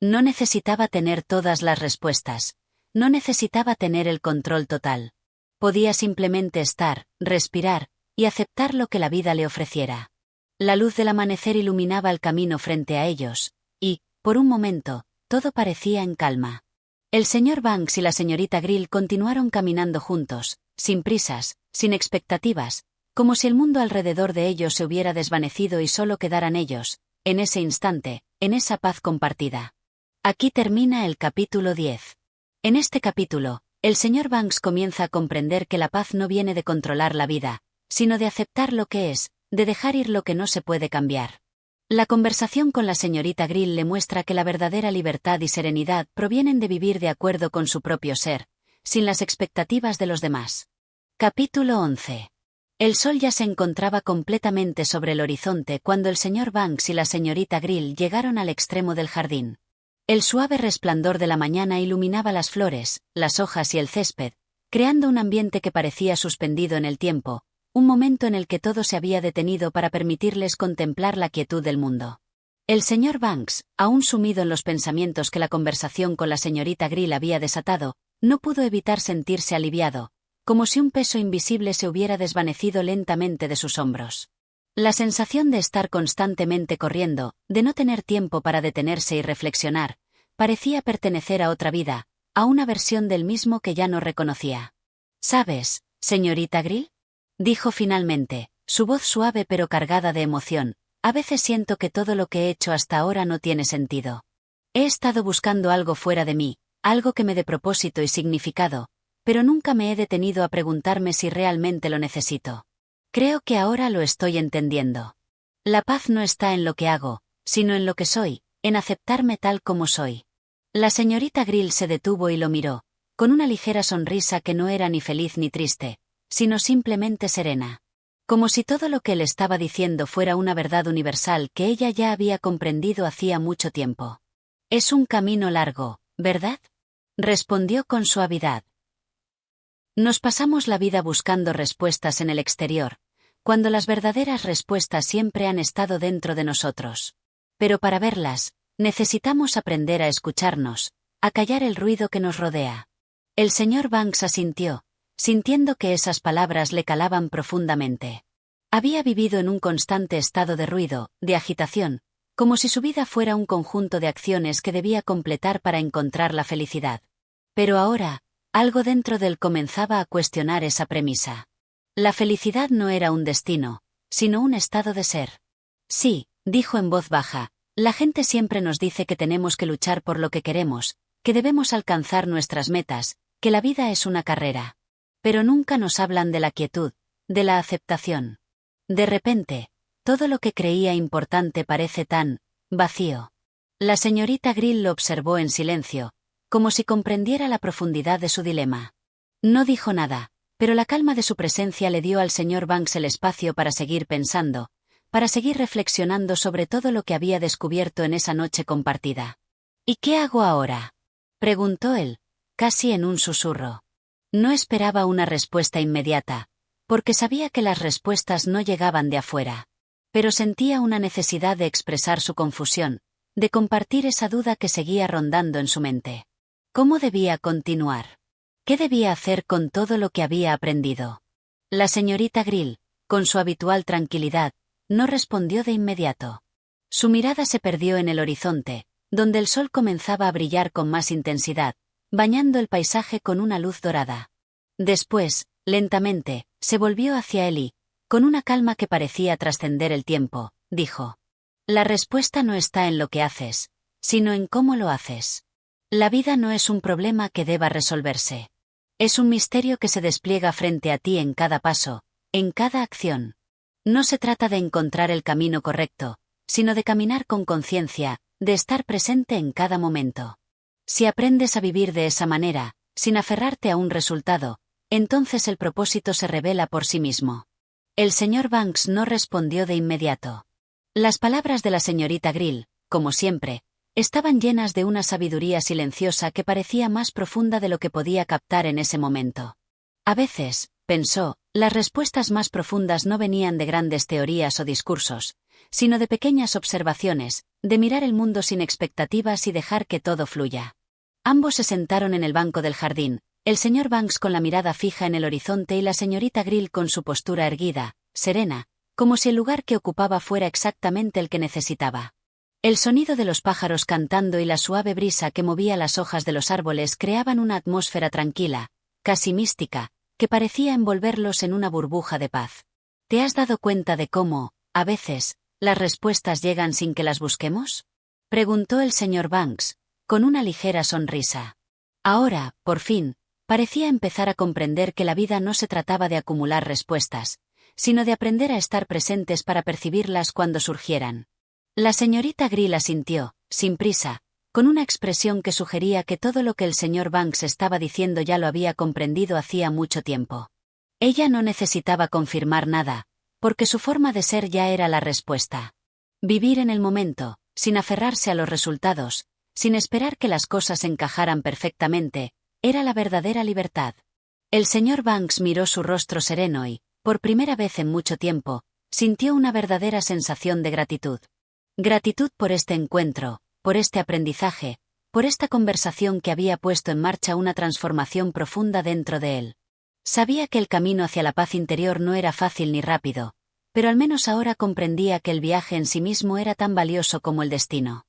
No necesitaba tener todas las respuestas, no necesitaba tener el control total. Podía simplemente estar, respirar, y aceptar lo que la vida le ofreciera. La luz del amanecer iluminaba el camino frente a ellos, y, por un momento, todo parecía en calma. El señor Banks y la señorita Grill continuaron caminando juntos, sin prisas, sin expectativas, como si el mundo alrededor de ellos se hubiera desvanecido y solo quedaran ellos, en ese instante, en esa paz compartida. Aquí termina el capítulo 10. En este capítulo, el señor Banks comienza a comprender que la paz no viene de controlar la vida, sino de aceptar lo que es, de dejar ir lo que no se puede cambiar. La conversación con la señorita Grill le muestra que la verdadera libertad y serenidad provienen de vivir de acuerdo con su propio ser, sin las expectativas de los demás. Capítulo 11. El sol ya se encontraba completamente sobre el horizonte cuando el señor Banks y la señorita Grill llegaron al extremo del jardín. El suave resplandor de la mañana iluminaba las flores, las hojas y el césped, creando un ambiente que parecía suspendido en el tiempo, un momento en el que todo se había detenido para permitirles contemplar la quietud del mundo. El señor Banks, aún sumido en los pensamientos que la conversación con la señorita Grill había desatado, no pudo evitar sentirse aliviado, como si un peso invisible se hubiera desvanecido lentamente de sus hombros. La sensación de estar constantemente corriendo, de no tener tiempo para detenerse y reflexionar, parecía pertenecer a otra vida, a una versión del mismo que ya no reconocía. ¿Sabes, señorita Grill?, dijo finalmente, su voz suave pero cargada de emoción. A veces siento que todo lo que he hecho hasta ahora no tiene sentido. He estado buscando algo fuera de mí, algo que me dé propósito y significado, pero nunca me he detenido a preguntarme si realmente lo necesito. Creo que ahora lo estoy entendiendo. La paz no está en lo que hago, sino en lo que soy, en aceptarme tal como soy. La señorita Grill se detuvo y lo miró, con una ligera sonrisa que no era ni feliz ni triste, sino simplemente serena. Como si todo lo que él estaba diciendo fuera una verdad universal que ella ya había comprendido hacía mucho tiempo. Es un camino largo, ¿verdad?, respondió con suavidad. Nos pasamos la vida buscando respuestas en el exterior, cuando las verdaderas respuestas siempre han estado dentro de nosotros. Pero para verlas, necesitamos aprender a escucharnos, a callar el ruido que nos rodea. El señor Banks asintió, sintiendo que esas palabras le calaban profundamente. Había vivido en un constante estado de ruido, de agitación, como si su vida fuera un conjunto de acciones que debía completar para encontrar la felicidad. Pero ahora, algo dentro de él comenzaba a cuestionar esa premisa. La felicidad no era un destino, sino un estado de ser. Sí, dijo en voz baja, la gente siempre nos dice que tenemos que luchar por lo que queremos, que debemos alcanzar nuestras metas, que la vida es una carrera. Pero nunca nos hablan de la quietud, de la aceptación. De repente, todo lo que creía importante parece tan vacío. La señorita Grill lo observó en silencio, como si comprendiera la profundidad de su dilema. No dijo nada, pero la calma de su presencia le dio al señor Banks el espacio para seguir pensando, para seguir reflexionando sobre todo lo que había descubierto en esa noche compartida. ¿Y qué hago ahora?, preguntó él, casi en un susurro. No esperaba una respuesta inmediata, porque sabía que las respuestas no llegaban de afuera. Pero sentía una necesidad de expresar su confusión, de compartir esa duda que seguía rondando en su mente. ¿Cómo debía continuar? ¿Qué debía hacer con todo lo que había aprendido? La señorita Grill, con su habitual tranquilidad, no respondió de inmediato. Su mirada se perdió en el horizonte, donde el sol comenzaba a brillar con más intensidad, bañando el paisaje con una luz dorada. Después, lentamente, se volvió hacia él y, con una calma que parecía trascender el tiempo, dijo: La respuesta no está en lo que haces, sino en cómo lo haces. La vida no es un problema que deba resolverse. Es un misterio que se despliega frente a ti en cada paso, en cada acción. No se trata de encontrar el camino correcto, sino de caminar con conciencia, de estar presente en cada momento. Si aprendes a vivir de esa manera, sin aferrarte a un resultado, entonces el propósito se revela por sí mismo. El señor Banks no respondió de inmediato. Las palabras de la señorita Grill, como siempre, estaban llenas de una sabiduría silenciosa que parecía más profunda de lo que podía captar en ese momento. A veces, pensó, las respuestas más profundas no venían de grandes teorías o discursos, sino de pequeñas observaciones, de mirar el mundo sin expectativas y dejar que todo fluya. Ambos se sentaron en el banco del jardín, el señor Banks con la mirada fija en el horizonte y la señorita Grill con su postura erguida, serena, como si el lugar que ocupaba fuera exactamente el que necesitaba. El sonido de los pájaros cantando y la suave brisa que movía las hojas de los árboles creaban una atmósfera tranquila, casi mística, que parecía envolverlos en una burbuja de paz. ¿Te has dado cuenta de cómo, a veces, las respuestas llegan sin que las busquemos?, preguntó el señor Banks, con una ligera sonrisa. Ahora, por fin, parecía empezar a comprender que la vida no se trataba de acumular respuestas, sino de aprender a estar presentes para percibirlas cuando surgieran. La señorita Grill asintió, sin prisa, con una expresión que sugería que todo lo que el señor Banks estaba diciendo ya lo había comprendido hacía mucho tiempo. Ella no necesitaba confirmar nada, porque su forma de ser ya era la respuesta. Vivir en el momento, sin aferrarse a los resultados, sin esperar que las cosas encajaran perfectamente, era la verdadera libertad. El señor Banks miró su rostro sereno y, por primera vez en mucho tiempo, sintió una verdadera sensación de gratitud. Gratitud por este encuentro, por este aprendizaje, por esta conversación que había puesto en marcha una transformación profunda dentro de él. Sabía que el camino hacia la paz interior no era fácil ni rápido, pero al menos ahora comprendía que el viaje en sí mismo era tan valioso como el destino.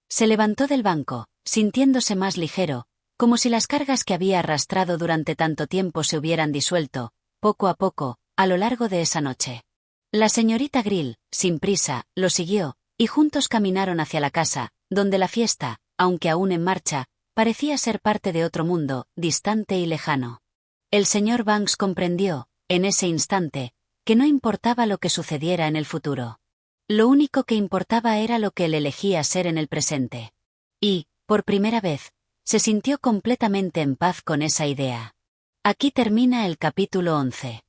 Se levantó del banco, sintiéndose más ligero, como si las cargas que había arrastrado durante tanto tiempo se hubieran disuelto, poco a poco, a lo largo de esa noche. La señorita Grill, sin prisa, lo siguió, y juntos caminaron hacia la casa, donde la fiesta, aunque aún en marcha, parecía ser parte de otro mundo, distante y lejano. El señor Banks comprendió, en ese instante, que no importaba lo que sucediera en el futuro. Lo único que importaba era lo que él elegía ser en el presente. Y, por primera vez, se sintió completamente en paz con esa idea. Aquí termina el capítulo 11.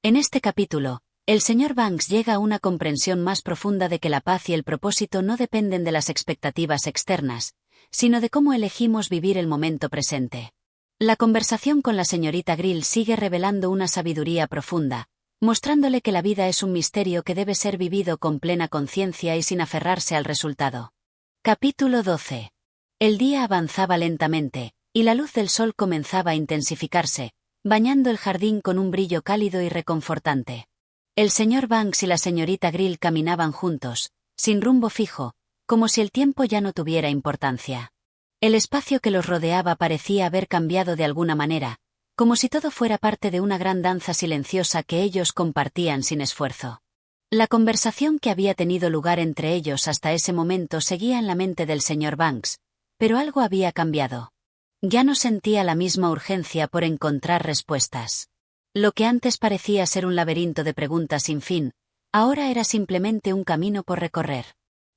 En este capítulo, el señor Banks llega a una comprensión más profunda de que la paz y el propósito no dependen de las expectativas externas, sino de cómo elegimos vivir el momento presente. La conversación con la señorita Grill sigue revelando una sabiduría profunda, mostrándole que la vida es un misterio que debe ser vivido con plena conciencia y sin aferrarse al resultado. Capítulo 12. El día avanzaba lentamente, y la luz del sol comenzaba a intensificarse, bañando el jardín con un brillo cálido y reconfortante. El señor Banks y la señorita Grill caminaban juntos, sin rumbo fijo, como si el tiempo ya no tuviera importancia. El espacio que los rodeaba parecía haber cambiado de alguna manera, como si todo fuera parte de una gran danza silenciosa que ellos compartían sin esfuerzo. La conversación que había tenido lugar entre ellos hasta ese momento seguía en la mente del señor Banks, pero algo había cambiado. Ya no sentía la misma urgencia por encontrar respuestas. Lo que antes parecía ser un laberinto de preguntas sin fin, ahora era simplemente un camino por recorrer.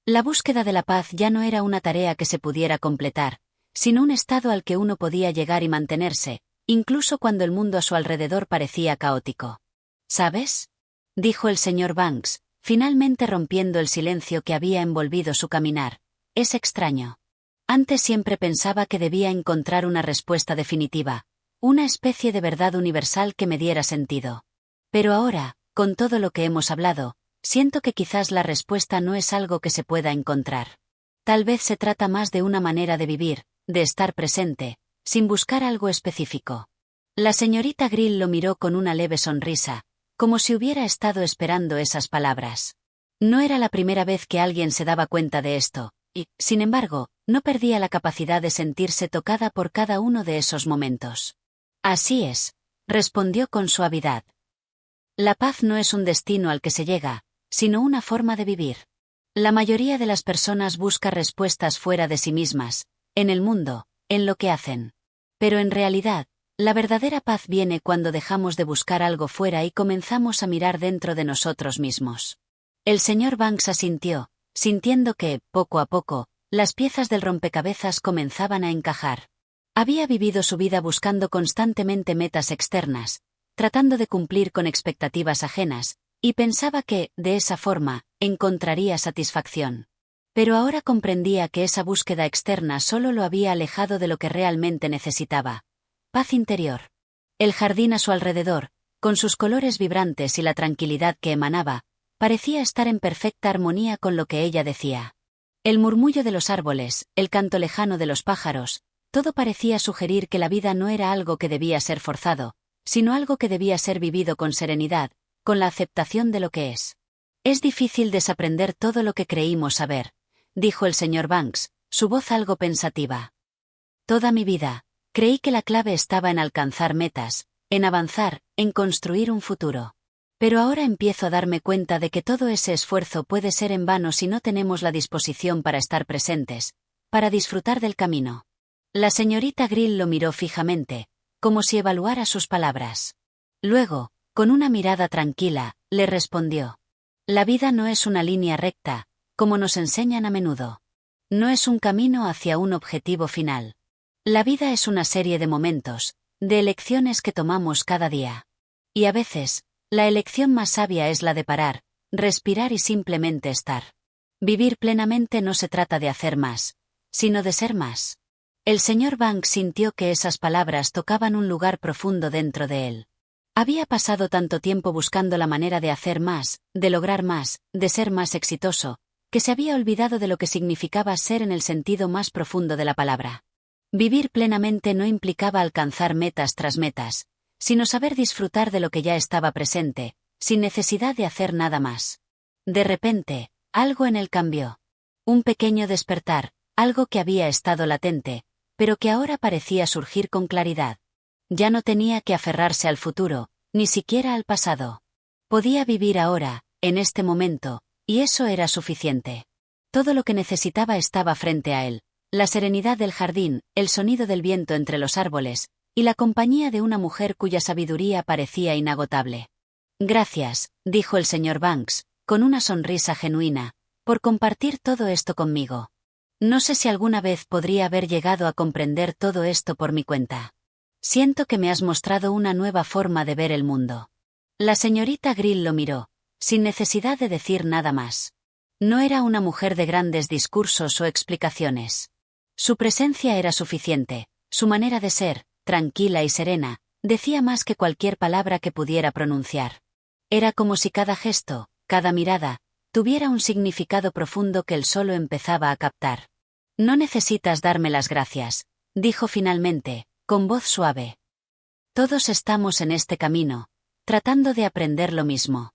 La búsqueda de la paz ya no era una tarea que se pudiera completar, sino un estado al que uno podía llegar y mantenerse, incluso cuando el mundo a su alrededor parecía caótico. ¿Sabes?, dijo el señor Banks, finalmente rompiendo el silencio que había envolvido su caminar. Es extraño. Antes siempre pensaba que debía encontrar una respuesta definitiva, una especie de verdad universal que me diera sentido. Pero ahora, con todo lo que hemos hablado, siento que quizás la respuesta no es algo que se pueda encontrar. Tal vez se trata más de una manera de vivir, de estar presente, sin buscar algo específico. La señorita Grill lo miró con una leve sonrisa, como si hubiera estado esperando esas palabras. No era la primera vez que alguien se daba cuenta de esto, y, sin embargo, no perdía la capacidad de sentirse tocada por cada uno de esos momentos. Así es, respondió con suavidad. La paz no es un destino al que se llega, sino una forma de vivir. La mayoría de las personas busca respuestas fuera de sí mismas, en el mundo, en lo que hacen. Pero en realidad, la verdadera paz viene cuando dejamos de buscar algo fuera y comenzamos a mirar dentro de nosotros mismos. El señor Banks asintió, sintiendo que, poco a poco, las piezas del rompecabezas comenzaban a encajar. Había vivido su vida buscando constantemente metas externas, tratando de cumplir con expectativas ajenas, y pensaba que, de esa forma, encontraría satisfacción. Pero ahora comprendía que esa búsqueda externa solo lo había alejado de lo que realmente necesitaba: paz interior. El jardín a su alrededor, con sus colores vibrantes y la tranquilidad que emanaba, parecía estar en perfecta armonía con lo que ella decía. El murmullo de los árboles, el canto lejano de los pájaros, todo parecía sugerir que la vida no era algo que debía ser forzado, sino algo que debía ser vivido con serenidad, con la aceptación de lo que es. Es difícil desaprender todo lo que creímos saber, dijo el señor Banks, su voz algo pensativa. Toda mi vida, creí que la clave estaba en alcanzar metas, en avanzar, en construir un futuro. Pero ahora empiezo a darme cuenta de que todo ese esfuerzo puede ser en vano si no tenemos la disposición para estar presentes, para disfrutar del camino. La señorita Grill lo miró fijamente, como si evaluara sus palabras. Luego, con una mirada tranquila, le respondió: la vida no es una línea recta, como nos enseñan a menudo. No es un camino hacia un objetivo final. La vida es una serie de momentos, de elecciones que tomamos cada día. Y a veces, la elección más sabia es la de parar, respirar y simplemente estar. Vivir plenamente no se trata de hacer más, sino de ser más. El señor Banks sintió que esas palabras tocaban un lugar profundo dentro de él. Había pasado tanto tiempo buscando la manera de hacer más, de lograr más, de ser más exitoso, que se había olvidado de lo que significaba ser en el sentido más profundo de la palabra. Vivir plenamente no implicaba alcanzar metas tras metas, sino saber disfrutar de lo que ya estaba presente, sin necesidad de hacer nada más. De repente, algo en él cambió. Un pequeño despertar, algo que había estado latente, pero que ahora parecía surgir con claridad. Ya no tenía que aferrarse al futuro, ni siquiera al pasado. Podía vivir ahora, en este momento, y eso era suficiente. Todo lo que necesitaba estaba frente a él: la serenidad del jardín, el sonido del viento entre los árboles, y la compañía de una mujer cuya sabiduría parecía inagotable. Gracias, dijo el señor Banks, con una sonrisa genuina, por compartir todo esto conmigo. No sé si alguna vez podría haber llegado a comprender todo esto por mi cuenta. Siento que me has mostrado una nueva forma de ver el mundo. La señorita Grill lo miró, sin necesidad de decir nada más. No era una mujer de grandes discursos o explicaciones. Su presencia era suficiente, su manera de ser, tranquila y serena, decía más que cualquier palabra que pudiera pronunciar. Era como si cada gesto, cada mirada, tuviera un significado profundo que él solo empezaba a captar. No necesitas darme las gracias, dijo finalmente, con voz suave. Todos estamos en este camino, tratando de aprender lo mismo.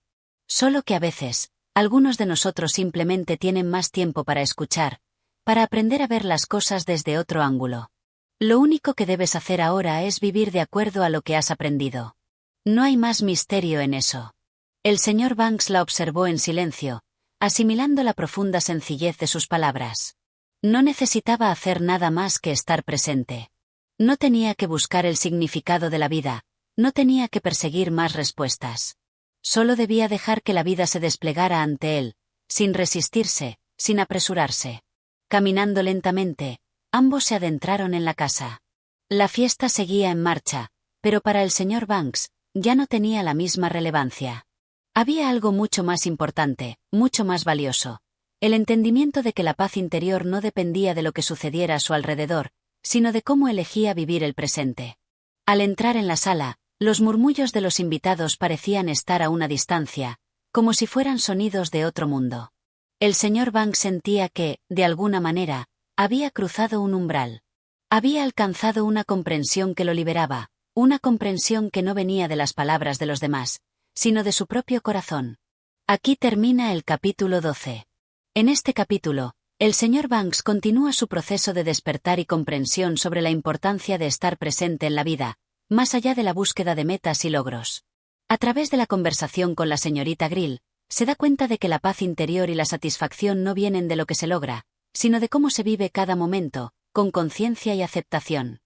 Solo que a veces, algunos de nosotros simplemente tienen más tiempo para escuchar, para aprender a ver las cosas desde otro ángulo. Lo único que debes hacer ahora es vivir de acuerdo a lo que has aprendido. No hay más misterio en eso. El señor Banks la observó en silencio, asimilando la profunda sencillez de sus palabras. No necesitaba hacer nada más que estar presente. No tenía que buscar el significado de la vida, no tenía que perseguir más respuestas. Solo debía dejar que la vida se desplegara ante él, sin resistirse, sin apresurarse. Caminando lentamente, ambos se adentraron en la casa. La fiesta seguía en marcha, pero para el señor Banks, ya no tenía la misma relevancia. Había algo mucho más importante, mucho más valioso. El entendimiento de que la paz interior no dependía de lo que sucediera a su alrededor, sino de cómo elegía vivir el presente. Al entrar en la sala, los murmullos de los invitados parecían estar a una distancia, como si fueran sonidos de otro mundo. El señor Banks sentía que, de alguna manera, había cruzado un umbral. Había alcanzado una comprensión que lo liberaba, una comprensión que no venía de las palabras de los demás, sino de su propio corazón. Aquí termina el capítulo 12. En este capítulo, el señor Banks continúa su proceso de despertar y comprensión sobre la importancia de estar presente en la vida, más allá de la búsqueda de metas y logros. A través de la conversación con la señorita Grill, se da cuenta de que la paz interior y la satisfacción no vienen de lo que se logra, sino de cómo se vive cada momento, con conciencia y aceptación.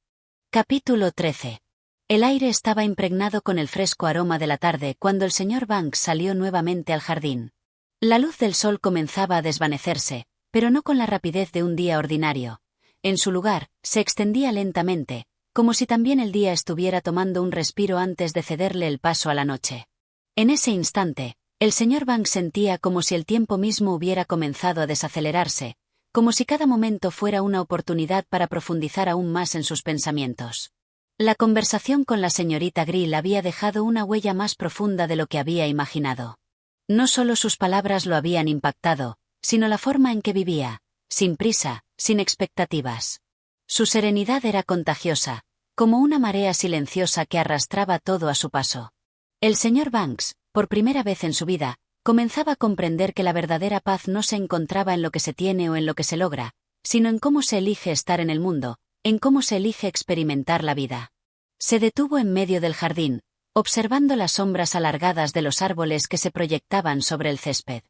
Capítulo 13. El aire estaba impregnado con el fresco aroma de la tarde cuando el señor Banks salió nuevamente al jardín. La luz del sol comenzaba a desvanecerse, pero no con la rapidez de un día ordinario. En su lugar, se extendía lentamente, como si también el día estuviera tomando un respiro antes de cederle el paso a la noche. En ese instante, el señor Banks sentía como si el tiempo mismo hubiera comenzado a desacelerarse, como si cada momento fuera una oportunidad para profundizar aún más en sus pensamientos. La conversación con la señorita Grill había dejado una huella más profunda de lo que había imaginado. No solo sus palabras lo habían impactado, sino la forma en que vivía, sin prisa, sin expectativas. Su serenidad era contagiosa, como una marea silenciosa que arrastraba todo a su paso. El señor Banks, por primera vez en su vida, comenzaba a comprender que la verdadera paz no se encontraba en lo que se tiene o en lo que se logra, sino en cómo se elige estar en el mundo, en cómo se elige experimentar la vida. Se detuvo en medio del jardín, observando las sombras alargadas de los árboles que se proyectaban sobre el césped.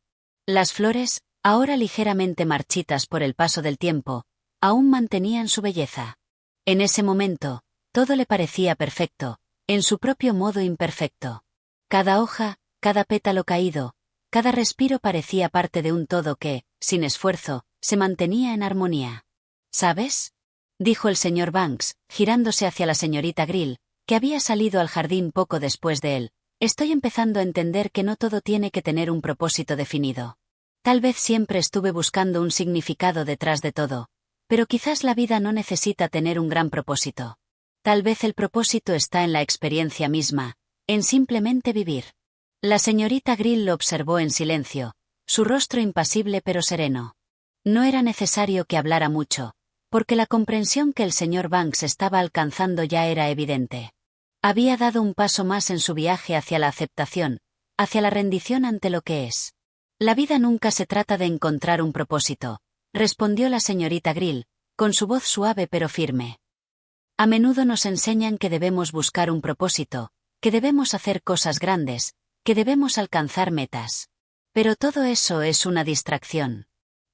Las flores, ahora ligeramente marchitas por el paso del tiempo, aún mantenían su belleza. En ese momento, todo le parecía perfecto, en su propio modo imperfecto. Cada hoja, cada pétalo caído, cada respiro parecía parte de un todo que, sin esfuerzo, se mantenía en armonía. ¿Sabes?, dijo el señor Banks, girándose hacia la señorita Grill, que había salido al jardín poco después de él. Estoy empezando a entender que no todo tiene que tener un propósito definido. Tal vez siempre estuve buscando un significado detrás de todo, pero quizás la vida no necesita tener un gran propósito. Tal vez el propósito está en la experiencia misma, en simplemente vivir. La señorita Grill lo observó en silencio, su rostro impasible pero sereno. No era necesario que hablara mucho, porque la comprensión que el señor Banks estaba alcanzando ya era evidente. Había dado un paso más en su viaje hacia la aceptación, hacia la rendición ante lo que es. La vida nunca se trata de encontrar un propósito, respondió la señorita Grill, con su voz suave pero firme. A menudo nos enseñan que debemos buscar un propósito, que debemos hacer cosas grandes, que debemos alcanzar metas. Pero todo eso es una distracción.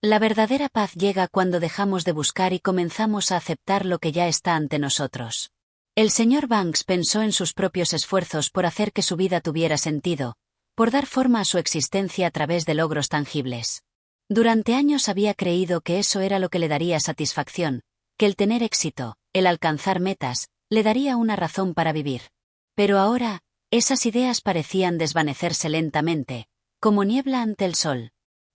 La verdadera paz llega cuando dejamos de buscar y comenzamos a aceptar lo que ya está ante nosotros. El señor Banks pensó en sus propios esfuerzos por hacer que su vida tuviera sentido, por dar forma a su existencia a través de logros tangibles. Durante años había creído que eso era lo que le daría satisfacción, que el tener éxito, el alcanzar metas, le daría una razón para vivir. Pero ahora, esas ideas parecían desvanecerse lentamente, como niebla ante el sol.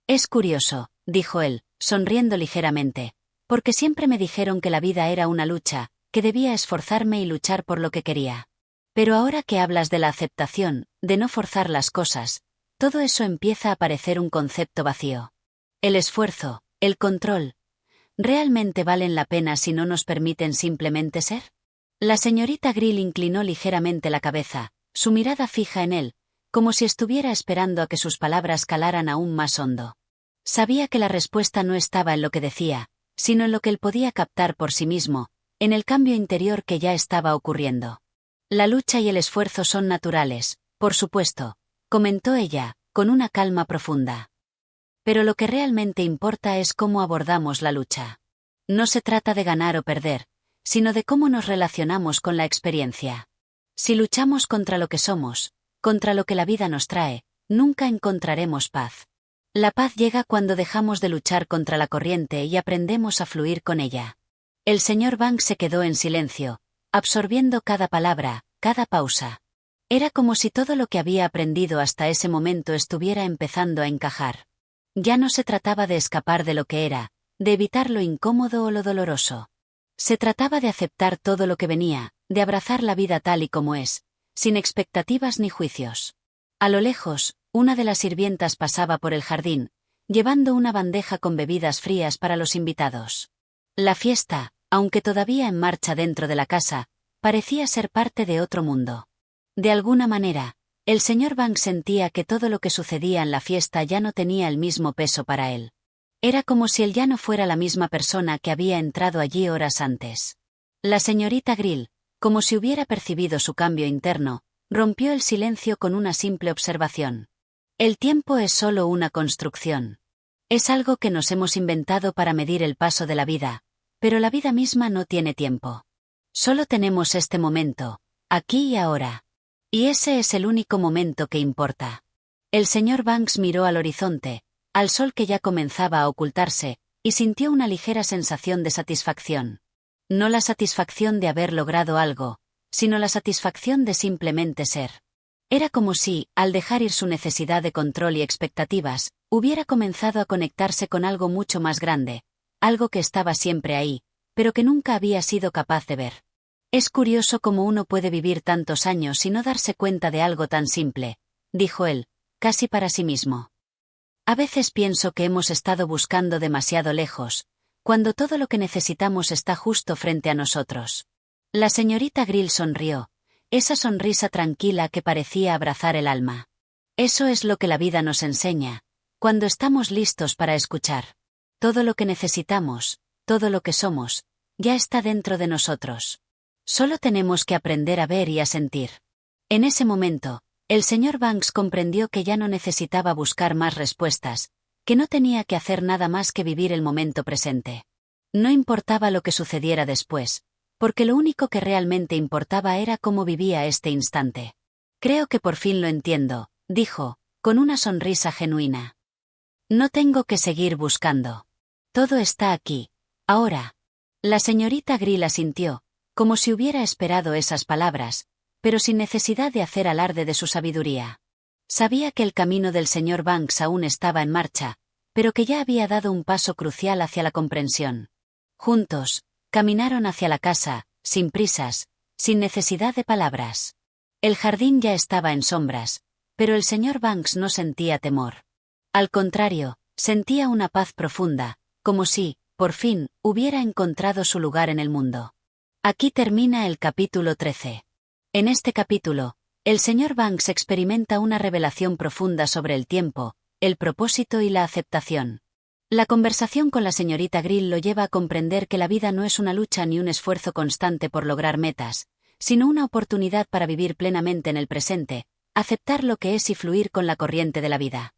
Es curioso, dijo él, sonriendo ligeramente, porque siempre me dijeron que la vida era una lucha, que debía esforzarme y luchar por lo que quería. Pero ahora que hablas de la aceptación, de no forzar las cosas, todo eso empieza a parecer un concepto vacío. El esfuerzo, el control, ¿realmente valen la pena si no nos permiten simplemente ser? La señorita Grill inclinó ligeramente la cabeza, su mirada fija en él, como si estuviera esperando a que sus palabras calaran aún más hondo. Sabía que la respuesta no estaba en lo que decía, sino en lo que él podía captar por sí mismo, en el cambio interior que ya estaba ocurriendo. La lucha y el esfuerzo son naturales, por supuesto, comentó ella, con una calma profunda. Pero lo que realmente importa es cómo abordamos la lucha. No se trata de ganar o perder, sino de cómo nos relacionamos con la experiencia. Si luchamos contra lo que somos, contra lo que la vida nos trae, nunca encontraremos paz. La paz llega cuando dejamos de luchar contra la corriente y aprendemos a fluir con ella. El señor Banks se quedó en silencio, absorbiendo cada palabra, cada pausa. Era como si todo lo que había aprendido hasta ese momento estuviera empezando a encajar. Ya no se trataba de escapar de lo que era, de evitar lo incómodo o lo doloroso. Se trataba de aceptar todo lo que venía, de abrazar la vida tal y como es, sin expectativas ni juicios. A lo lejos, una de las sirvientas pasaba por el jardín, llevando una bandeja con bebidas frías para los invitados. La fiesta, aunque todavía en marcha dentro de la casa, parecía ser parte de otro mundo. De alguna manera, el señor Banks sentía que todo lo que sucedía en la fiesta ya no tenía el mismo peso para él. Era como si él ya no fuera la misma persona que había entrado allí horas antes. La señorita Grill, como si hubiera percibido su cambio interno, rompió el silencio con una simple observación. El tiempo es solo una construcción. Es algo que nos hemos inventado para medir el paso de la vida, pero la vida misma no tiene tiempo. Solo tenemos este momento, aquí y ahora. Y ese es el único momento que importa. El señor Banks miró al horizonte, al sol que ya comenzaba a ocultarse, y sintió una ligera sensación de satisfacción. No la satisfacción de haber logrado algo, sino la satisfacción de simplemente ser. Era como si, al dejar ir su necesidad de control y expectativas, hubiera comenzado a conectarse con algo mucho más grande, algo que estaba siempre ahí, pero que nunca había sido capaz de ver. Es curioso cómo uno puede vivir tantos años y no darse cuenta de algo tan simple, dijo él, casi para sí mismo. A veces pienso que hemos estado buscando demasiado lejos, cuando todo lo que necesitamos está justo frente a nosotros. La señorita Grill sonrió, esa sonrisa tranquila que parecía abrazar el alma. Eso es lo que la vida nos enseña, cuando estamos listos para escuchar. Todo lo que necesitamos, todo lo que somos, ya está dentro de nosotros. Solo tenemos que aprender a ver y a sentir. En ese momento, el señor Banks comprendió que ya no necesitaba buscar más respuestas, que no tenía que hacer nada más que vivir el momento presente. No importaba lo que sucediera después, porque lo único que realmente importaba era cómo vivía este instante. Creo que por fin lo entiendo, dijo, con una sonrisa genuina. No tengo que seguir buscando. Todo está aquí, ahora. La señorita Grill asintió, como si hubiera esperado esas palabras, pero sin necesidad de hacer alarde de su sabiduría. Sabía que el camino del señor Banks aún estaba en marcha, pero que ya había dado un paso crucial hacia la comprensión. Juntos, caminaron hacia la casa, sin prisas, sin necesidad de palabras. El jardín ya estaba en sombras, pero el señor Banks no sentía temor. Al contrario, sentía una paz profunda, como si, por fin, hubiera encontrado su lugar en el mundo. Aquí termina el capítulo 13. En este capítulo, el señor Banks experimenta una revelación profunda sobre el tiempo, el propósito y la aceptación. La conversación con la señorita Grill lo lleva a comprender que la vida no es una lucha ni un esfuerzo constante por lograr metas, sino una oportunidad para vivir plenamente en el presente, aceptar lo que es y fluir con la corriente de la vida.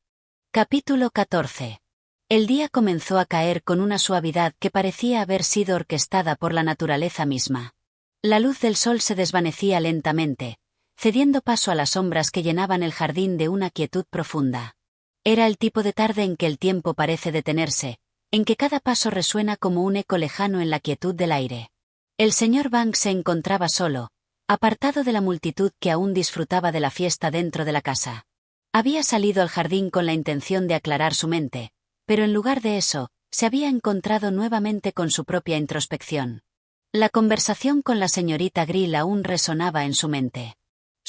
Capítulo 14. El día comenzó a caer con una suavidad que parecía haber sido orquestada por la naturaleza misma. La luz del sol se desvanecía lentamente, cediendo paso a las sombras que llenaban el jardín de una quietud profunda. Era el tipo de tarde en que el tiempo parece detenerse, en que cada paso resuena como un eco lejano en la quietud del aire. El señor Banks se encontraba solo, apartado de la multitud que aún disfrutaba de la fiesta dentro de la casa. Había salido al jardín con la intención de aclarar su mente, pero en lugar de eso, se había encontrado nuevamente con su propia introspección. La conversación con la señorita Grill aún resonaba en su mente.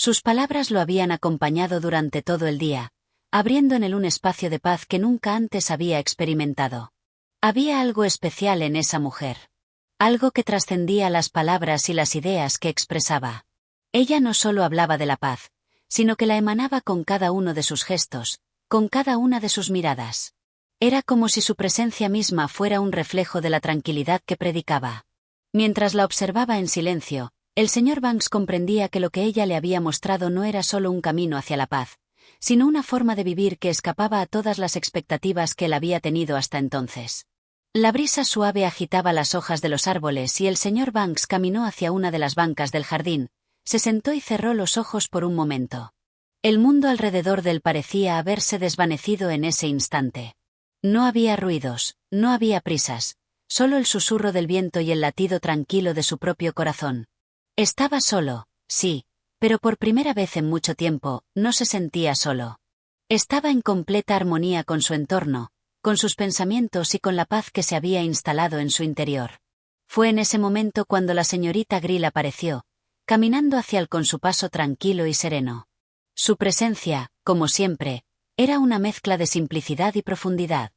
Sus palabras lo habían acompañado durante todo el día, abriendo en él un espacio de paz que nunca antes había experimentado. Había algo especial en esa mujer. Algo que trascendía las palabras y las ideas que expresaba. Ella no solo hablaba de la paz, sino que la emanaba con cada uno de sus gestos, con cada una de sus miradas. Era como si su presencia misma fuera un reflejo de la tranquilidad que predicaba. Mientras la observaba en silencio, el señor Banks comprendía que lo que ella le había mostrado no era solo un camino hacia la paz, sino una forma de vivir que escapaba a todas las expectativas que él había tenido hasta entonces. La brisa suave agitaba las hojas de los árboles y el señor Banks caminó hacia una de las bancas del jardín, se sentó y cerró los ojos por un momento. El mundo alrededor de él parecía haberse desvanecido en ese instante. No había ruidos, no había prisas, solo el susurro del viento y el latido tranquilo de su propio corazón. Estaba solo, sí, pero por primera vez en mucho tiempo, no se sentía solo. Estaba en completa armonía con su entorno, con sus pensamientos y con la paz que se había instalado en su interior. Fue en ese momento cuando la señorita Grill apareció, caminando hacia él con su paso tranquilo y sereno. Su presencia, como siempre, era una mezcla de simplicidad y profundidad.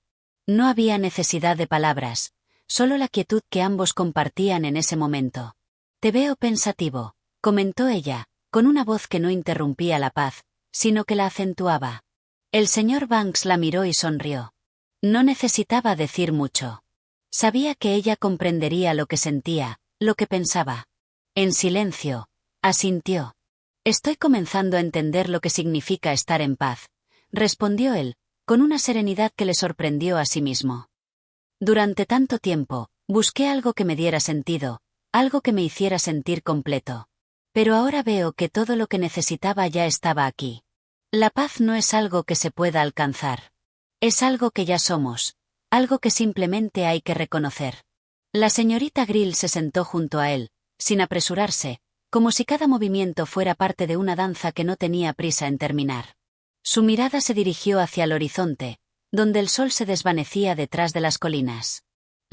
No había necesidad de palabras, solo la quietud que ambos compartían en ese momento. «Te veo pensativo», comentó ella, con una voz que no interrumpía la paz, sino que la acentuaba. El señor Banks la miró y sonrió. No necesitaba decir mucho. Sabía que ella comprendería lo que sentía, lo que pensaba. En silencio, asintió. «Estoy comenzando a entender lo que significa estar en paz», respondió él, con una serenidad que le sorprendió a sí mismo. «Durante tanto tiempo, busqué algo que me diera sentido, algo que me hiciera sentir completo. Pero ahora veo que todo lo que necesitaba ya estaba aquí. La paz no es algo que se pueda alcanzar. Es algo que ya somos, algo que simplemente hay que reconocer». La señorita Grill se sentó junto a él, sin apresurarse, como si cada movimiento fuera parte de una danza que no tenía prisa en terminar. Su mirada se dirigió hacia el horizonte, donde el sol se desvanecía detrás de las colinas.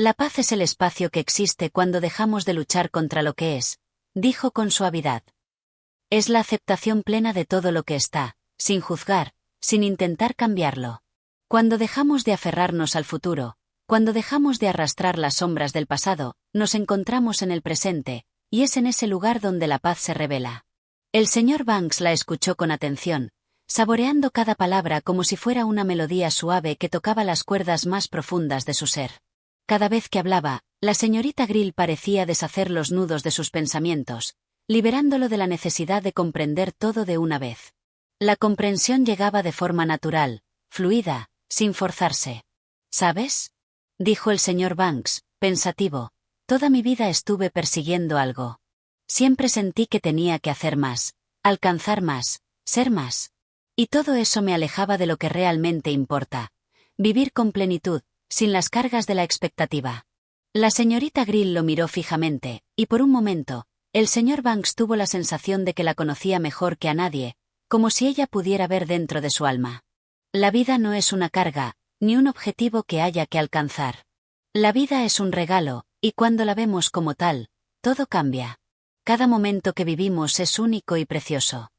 «La paz es el espacio que existe cuando dejamos de luchar contra lo que es», dijo con suavidad. «Es la aceptación plena de todo lo que está, sin juzgar, sin intentar cambiarlo. Cuando dejamos de aferrarnos al futuro, cuando dejamos de arrastrar las sombras del pasado, nos encontramos en el presente, y es en ese lugar donde la paz se revela». El señor Banks la escuchó con atención, saboreando cada palabra como si fuera una melodía suave que tocaba las cuerdas más profundas de su ser. Cada vez que hablaba, la señorita Grill parecía deshacer los nudos de sus pensamientos, liberándolo de la necesidad de comprender todo de una vez. La comprensión llegaba de forma natural, fluida, sin forzarse. «¿Sabes?», dijo el señor Banks, pensativo, «toda mi vida estuve persiguiendo algo. Siempre sentí que tenía que hacer más, alcanzar más, ser más. Y todo eso me alejaba de lo que realmente importa. Vivir con plenitud, sin las cargas de la expectativa». La señorita Grill lo miró fijamente, y por un momento, el señor Banks tuvo la sensación de que la conocía mejor que a nadie, como si ella pudiera ver dentro de su alma. La vida no es una carga, ni un objetivo que haya que alcanzar. La vida es un regalo, y cuando la vemos como tal, todo cambia. Cada momento que vivimos es único y precioso.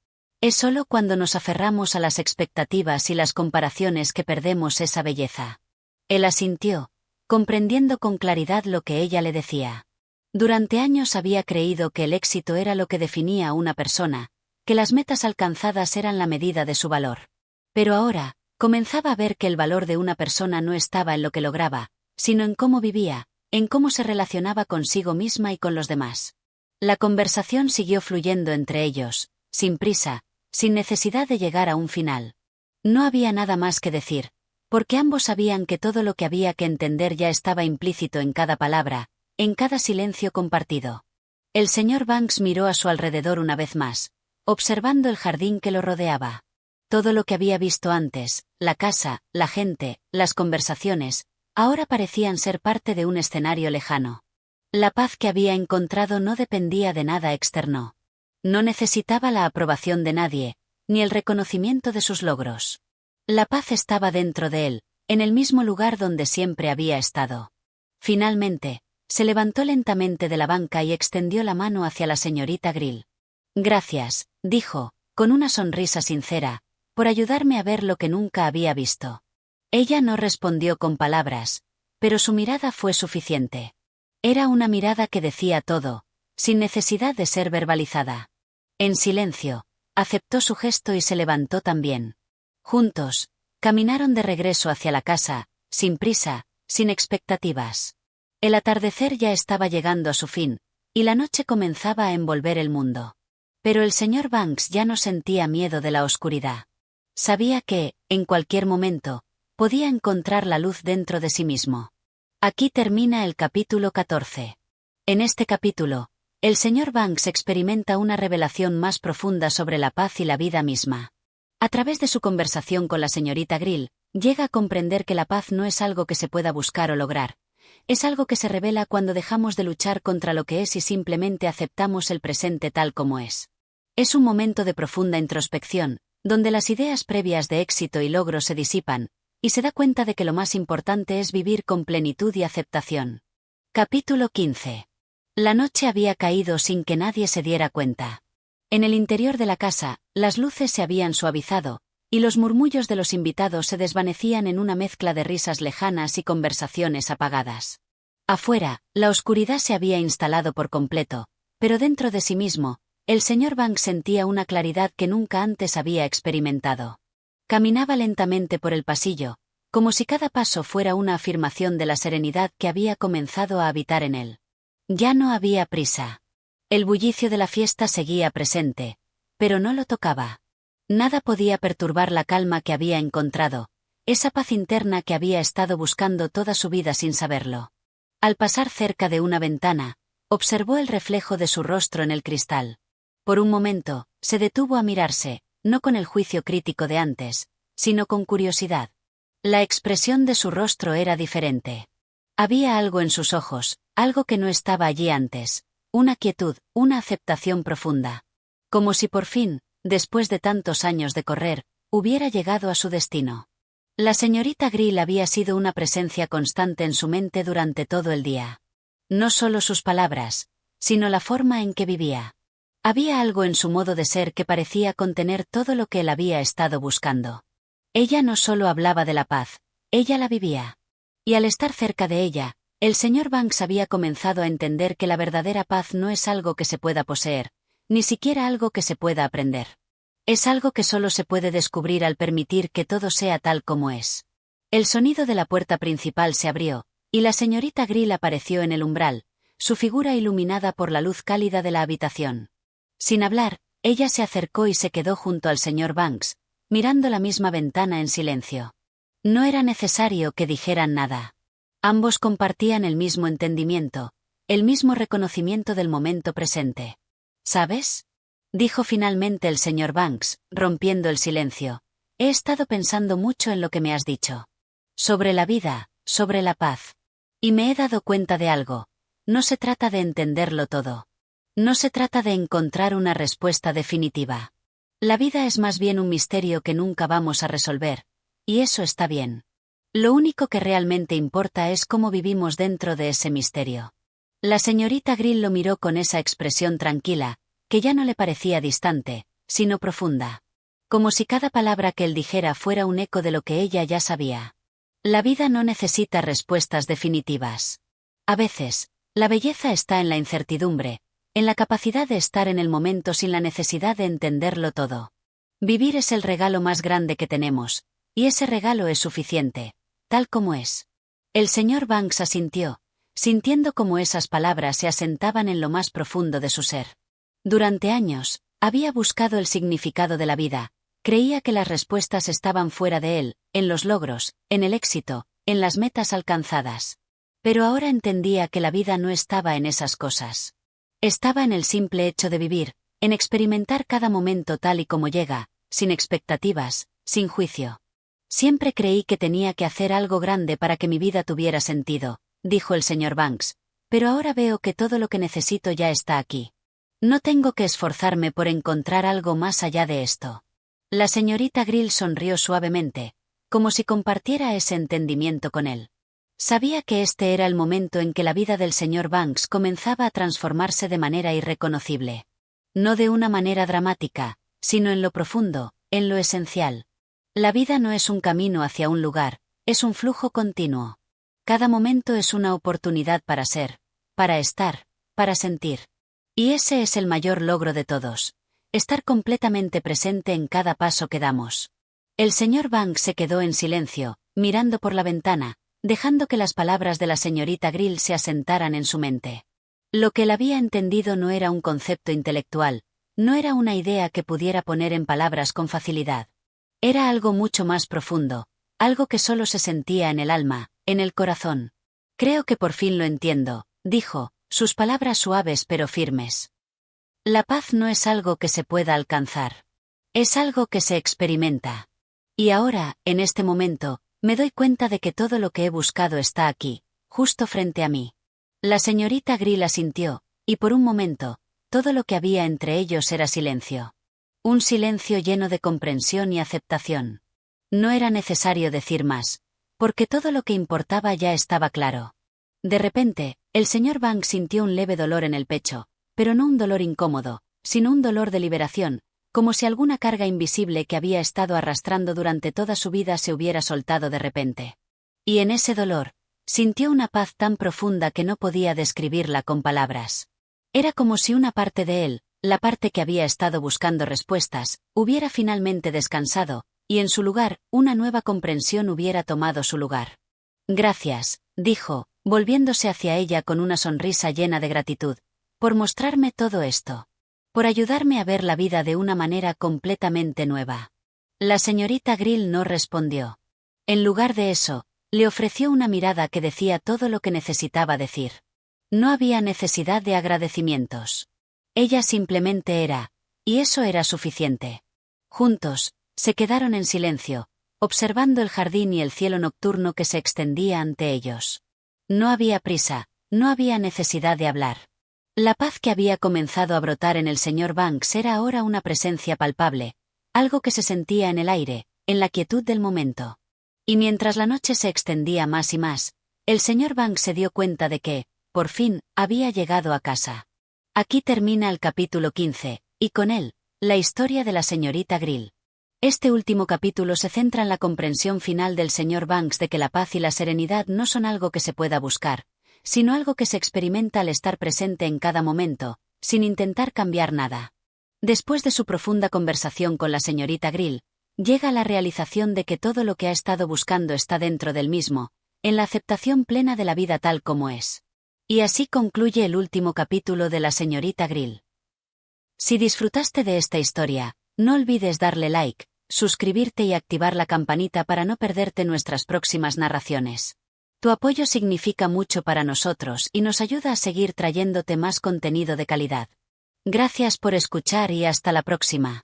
Es solo cuando nos aferramos a las expectativas y las comparaciones que perdemos esa belleza. Él asintió, comprendiendo con claridad lo que ella le decía. Durante años había creído que el éxito era lo que definía a una persona, que las metas alcanzadas eran la medida de su valor. Pero ahora, comenzaba a ver que el valor de una persona no estaba en lo que lograba, sino en cómo vivía, en cómo se relacionaba consigo misma y con los demás. La conversación siguió fluyendo entre ellos, sin prisa, sin necesidad de llegar a un final. No había nada más que decir, porque ambos sabían que todo lo que había que entender ya estaba implícito en cada palabra, en cada silencio compartido. El señor Banks miró a su alrededor una vez más, observando el jardín que lo rodeaba. Todo lo que había visto antes, la casa, la gente, las conversaciones, ahora parecían ser parte de un escenario lejano. La paz que había encontrado no dependía de nada externo. No necesitaba la aprobación de nadie, ni el reconocimiento de sus logros. La paz estaba dentro de él, en el mismo lugar donde siempre había estado. Finalmente, se levantó lentamente de la banca y extendió la mano hacia la señorita Grill. «Gracias», dijo, con una sonrisa sincera, por ayudarme a ver lo que nunca había visto. Ella no respondió con palabras, pero su mirada fue suficiente. Era una mirada que decía todo, sin necesidad de ser verbalizada. En silencio, aceptó su gesto y se levantó también. Juntos, caminaron de regreso hacia la casa, sin prisa, sin expectativas. El atardecer ya estaba llegando a su fin, y la noche comenzaba a envolver el mundo. Pero el señor Banks ya no sentía miedo de la oscuridad. Sabía que, en cualquier momento, podía encontrar la luz dentro de sí mismo. Aquí termina el capítulo 14. En este capítulo, el señor Banks experimenta una revelación más profunda sobre la paz y la vida misma. A través de su conversación con la señorita Grill, llega a comprender que la paz no es algo que se pueda buscar o lograr. Es algo que se revela cuando dejamos de luchar contra lo que es y simplemente aceptamos el presente tal como es. Es un momento de profunda introspección, donde las ideas previas de éxito y logro se disipan, y se da cuenta de que lo más importante es vivir con plenitud y aceptación. Capítulo 15. La noche había caído sin que nadie se diera cuenta. En el interior de la casa, las luces se habían suavizado, y los murmullos de los invitados se desvanecían en una mezcla de risas lejanas y conversaciones apagadas. Afuera, la oscuridad se había instalado por completo, pero dentro de sí mismo, el señor Banks sentía una claridad que nunca antes había experimentado. Caminaba lentamente por el pasillo, como si cada paso fuera una afirmación de la serenidad que había comenzado a habitar en él. Ya no había prisa. El bullicio de la fiesta seguía presente, pero no lo tocaba. Nada podía perturbar la calma que había encontrado, esa paz interna que había estado buscando toda su vida sin saberlo. Al pasar cerca de una ventana, observó el reflejo de su rostro en el cristal. Por un momento, se detuvo a mirarse, no con el juicio crítico de antes, sino con curiosidad. La expresión de su rostro era diferente. Había algo en sus ojos, algo que no estaba allí antes, una quietud, una aceptación profunda. Como si por fin, después de tantos años de correr, hubiera llegado a su destino. La señorita Grill había sido una presencia constante en su mente durante todo el día. No solo sus palabras, sino la forma en que vivía. Había algo en su modo de ser que parecía contener todo lo que él había estado buscando. Ella no solo hablaba de la paz, ella la vivía. Y al estar cerca de ella, el señor Banks había comenzado a entender que la verdadera paz no es algo que se pueda poseer, ni siquiera algo que se pueda aprender. Es algo que solo se puede descubrir al permitir que todo sea tal como es. El sonido de la puerta principal se abrió, y la señorita Grill apareció en el umbral, su figura iluminada por la luz cálida de la habitación. Sin hablar, ella se acercó y se quedó junto al señor Banks, mirando la misma ventana en silencio. No era necesario que dijeran nada. Ambos compartían el mismo entendimiento, el mismo reconocimiento del momento presente. ¿Sabes?, dijo finalmente el señor Banks, rompiendo el silencio. He estado pensando mucho en lo que me has dicho. Sobre la vida, sobre la paz. Y me he dado cuenta de algo. No se trata de entenderlo todo. No se trata de encontrar una respuesta definitiva. La vida es más bien un misterio que nunca vamos a resolver, y eso está bien. Lo único que realmente importa es cómo vivimos dentro de ese misterio. La señorita Grill lo miró con esa expresión tranquila, que ya no le parecía distante, sino profunda. Como si cada palabra que él dijera fuera un eco de lo que ella ya sabía. La vida no necesita respuestas definitivas. A veces, la belleza está en la incertidumbre, en la capacidad de estar en el momento sin la necesidad de entenderlo todo. Vivir es el regalo más grande que tenemos, y ese regalo es suficiente, tal como es. El señor Banks asintió, sintiendo cómo esas palabras se asentaban en lo más profundo de su ser. Durante años, había buscado el significado de la vida, creía que las respuestas estaban fuera de él, en los logros, en el éxito, en las metas alcanzadas. Pero ahora entendía que la vida no estaba en esas cosas. Estaba en el simple hecho de vivir, en experimentar cada momento tal y como llega, sin expectativas, sin juicio. Siempre creí que tenía que hacer algo grande para que mi vida tuviera sentido, dijo el señor Banks, pero ahora veo que todo lo que necesito ya está aquí. No tengo que esforzarme por encontrar algo más allá de esto. La señorita Grill sonrió suavemente, como si compartiera ese entendimiento con él. Sabía que este era el momento en que la vida del señor Banks comenzaba a transformarse de manera irreconocible. No de una manera dramática, sino en lo profundo, en lo esencial. La vida no es un camino hacia un lugar, es un flujo continuo. Cada momento es una oportunidad para ser, para estar, para sentir. Y ese es el mayor logro de todos, estar completamente presente en cada paso que damos. El señor Banks se quedó en silencio, mirando por la ventana, dejando que las palabras de la señorita Grill se asentaran en su mente. Lo que él había entendido no era un concepto intelectual, no era una idea que pudiera poner en palabras con facilidad. Era algo mucho más profundo, algo que solo se sentía en el alma, en el corazón. Creo que por fin lo entiendo, dijo, sus palabras suaves pero firmes. La paz no es algo que se pueda alcanzar. Es algo que se experimenta. Y ahora, en este momento, me doy cuenta de que todo lo que he buscado está aquí, justo frente a mí. La señorita Grill asintió, y por un momento, todo lo que había entre ellos era silencio. Un silencio lleno de comprensión y aceptación. No era necesario decir más, porque todo lo que importaba ya estaba claro. De repente, el señor Banks sintió un leve dolor en el pecho, pero no un dolor incómodo, sino un dolor de liberación, como si alguna carga invisible que había estado arrastrando durante toda su vida se hubiera soltado de repente. Y en ese dolor, sintió una paz tan profunda que no podía describirla con palabras. Era como si una parte de él, la parte que había estado buscando respuestas, hubiera finalmente descansado, y en su lugar, una nueva comprensión hubiera tomado su lugar. Gracias, dijo, volviéndose hacia ella con una sonrisa llena de gratitud, por mostrarme todo esto. Por ayudarme a ver la vida de una manera completamente nueva. La señorita Grill no respondió. En lugar de eso, le ofreció una mirada que decía todo lo que necesitaba decir. No había necesidad de agradecimientos. Ella simplemente era, y eso era suficiente. Juntos, se quedaron en silencio, observando el jardín y el cielo nocturno que se extendía ante ellos. No había prisa, no había necesidad de hablar. La paz que había comenzado a brotar en el señor Banks era ahora una presencia palpable, algo que se sentía en el aire, en la quietud del momento. Y mientras la noche se extendía más y más, el señor Banks se dio cuenta de que, por fin, había llegado a casa. Aquí termina el capítulo 15, y con él, la historia de la señorita Grill. Este último capítulo se centra en la comprensión final del señor Banks de que la paz y la serenidad no son algo que se pueda buscar, sino algo que se experimenta al estar presente en cada momento, sin intentar cambiar nada. Después de su profunda conversación con la señorita Grill, llega la realización de que todo lo que ha estado buscando está dentro del mismo, en la aceptación plena de la vida tal como es. Y así concluye el último capítulo de la señorita Grill. Si disfrutaste de esta historia, no olvides darle like, suscribirte y activar la campanita para no perderte nuestras próximas narraciones. Tu apoyo significa mucho para nosotros y nos ayuda a seguir trayéndote más contenido de calidad. Gracias por escuchar y hasta la próxima.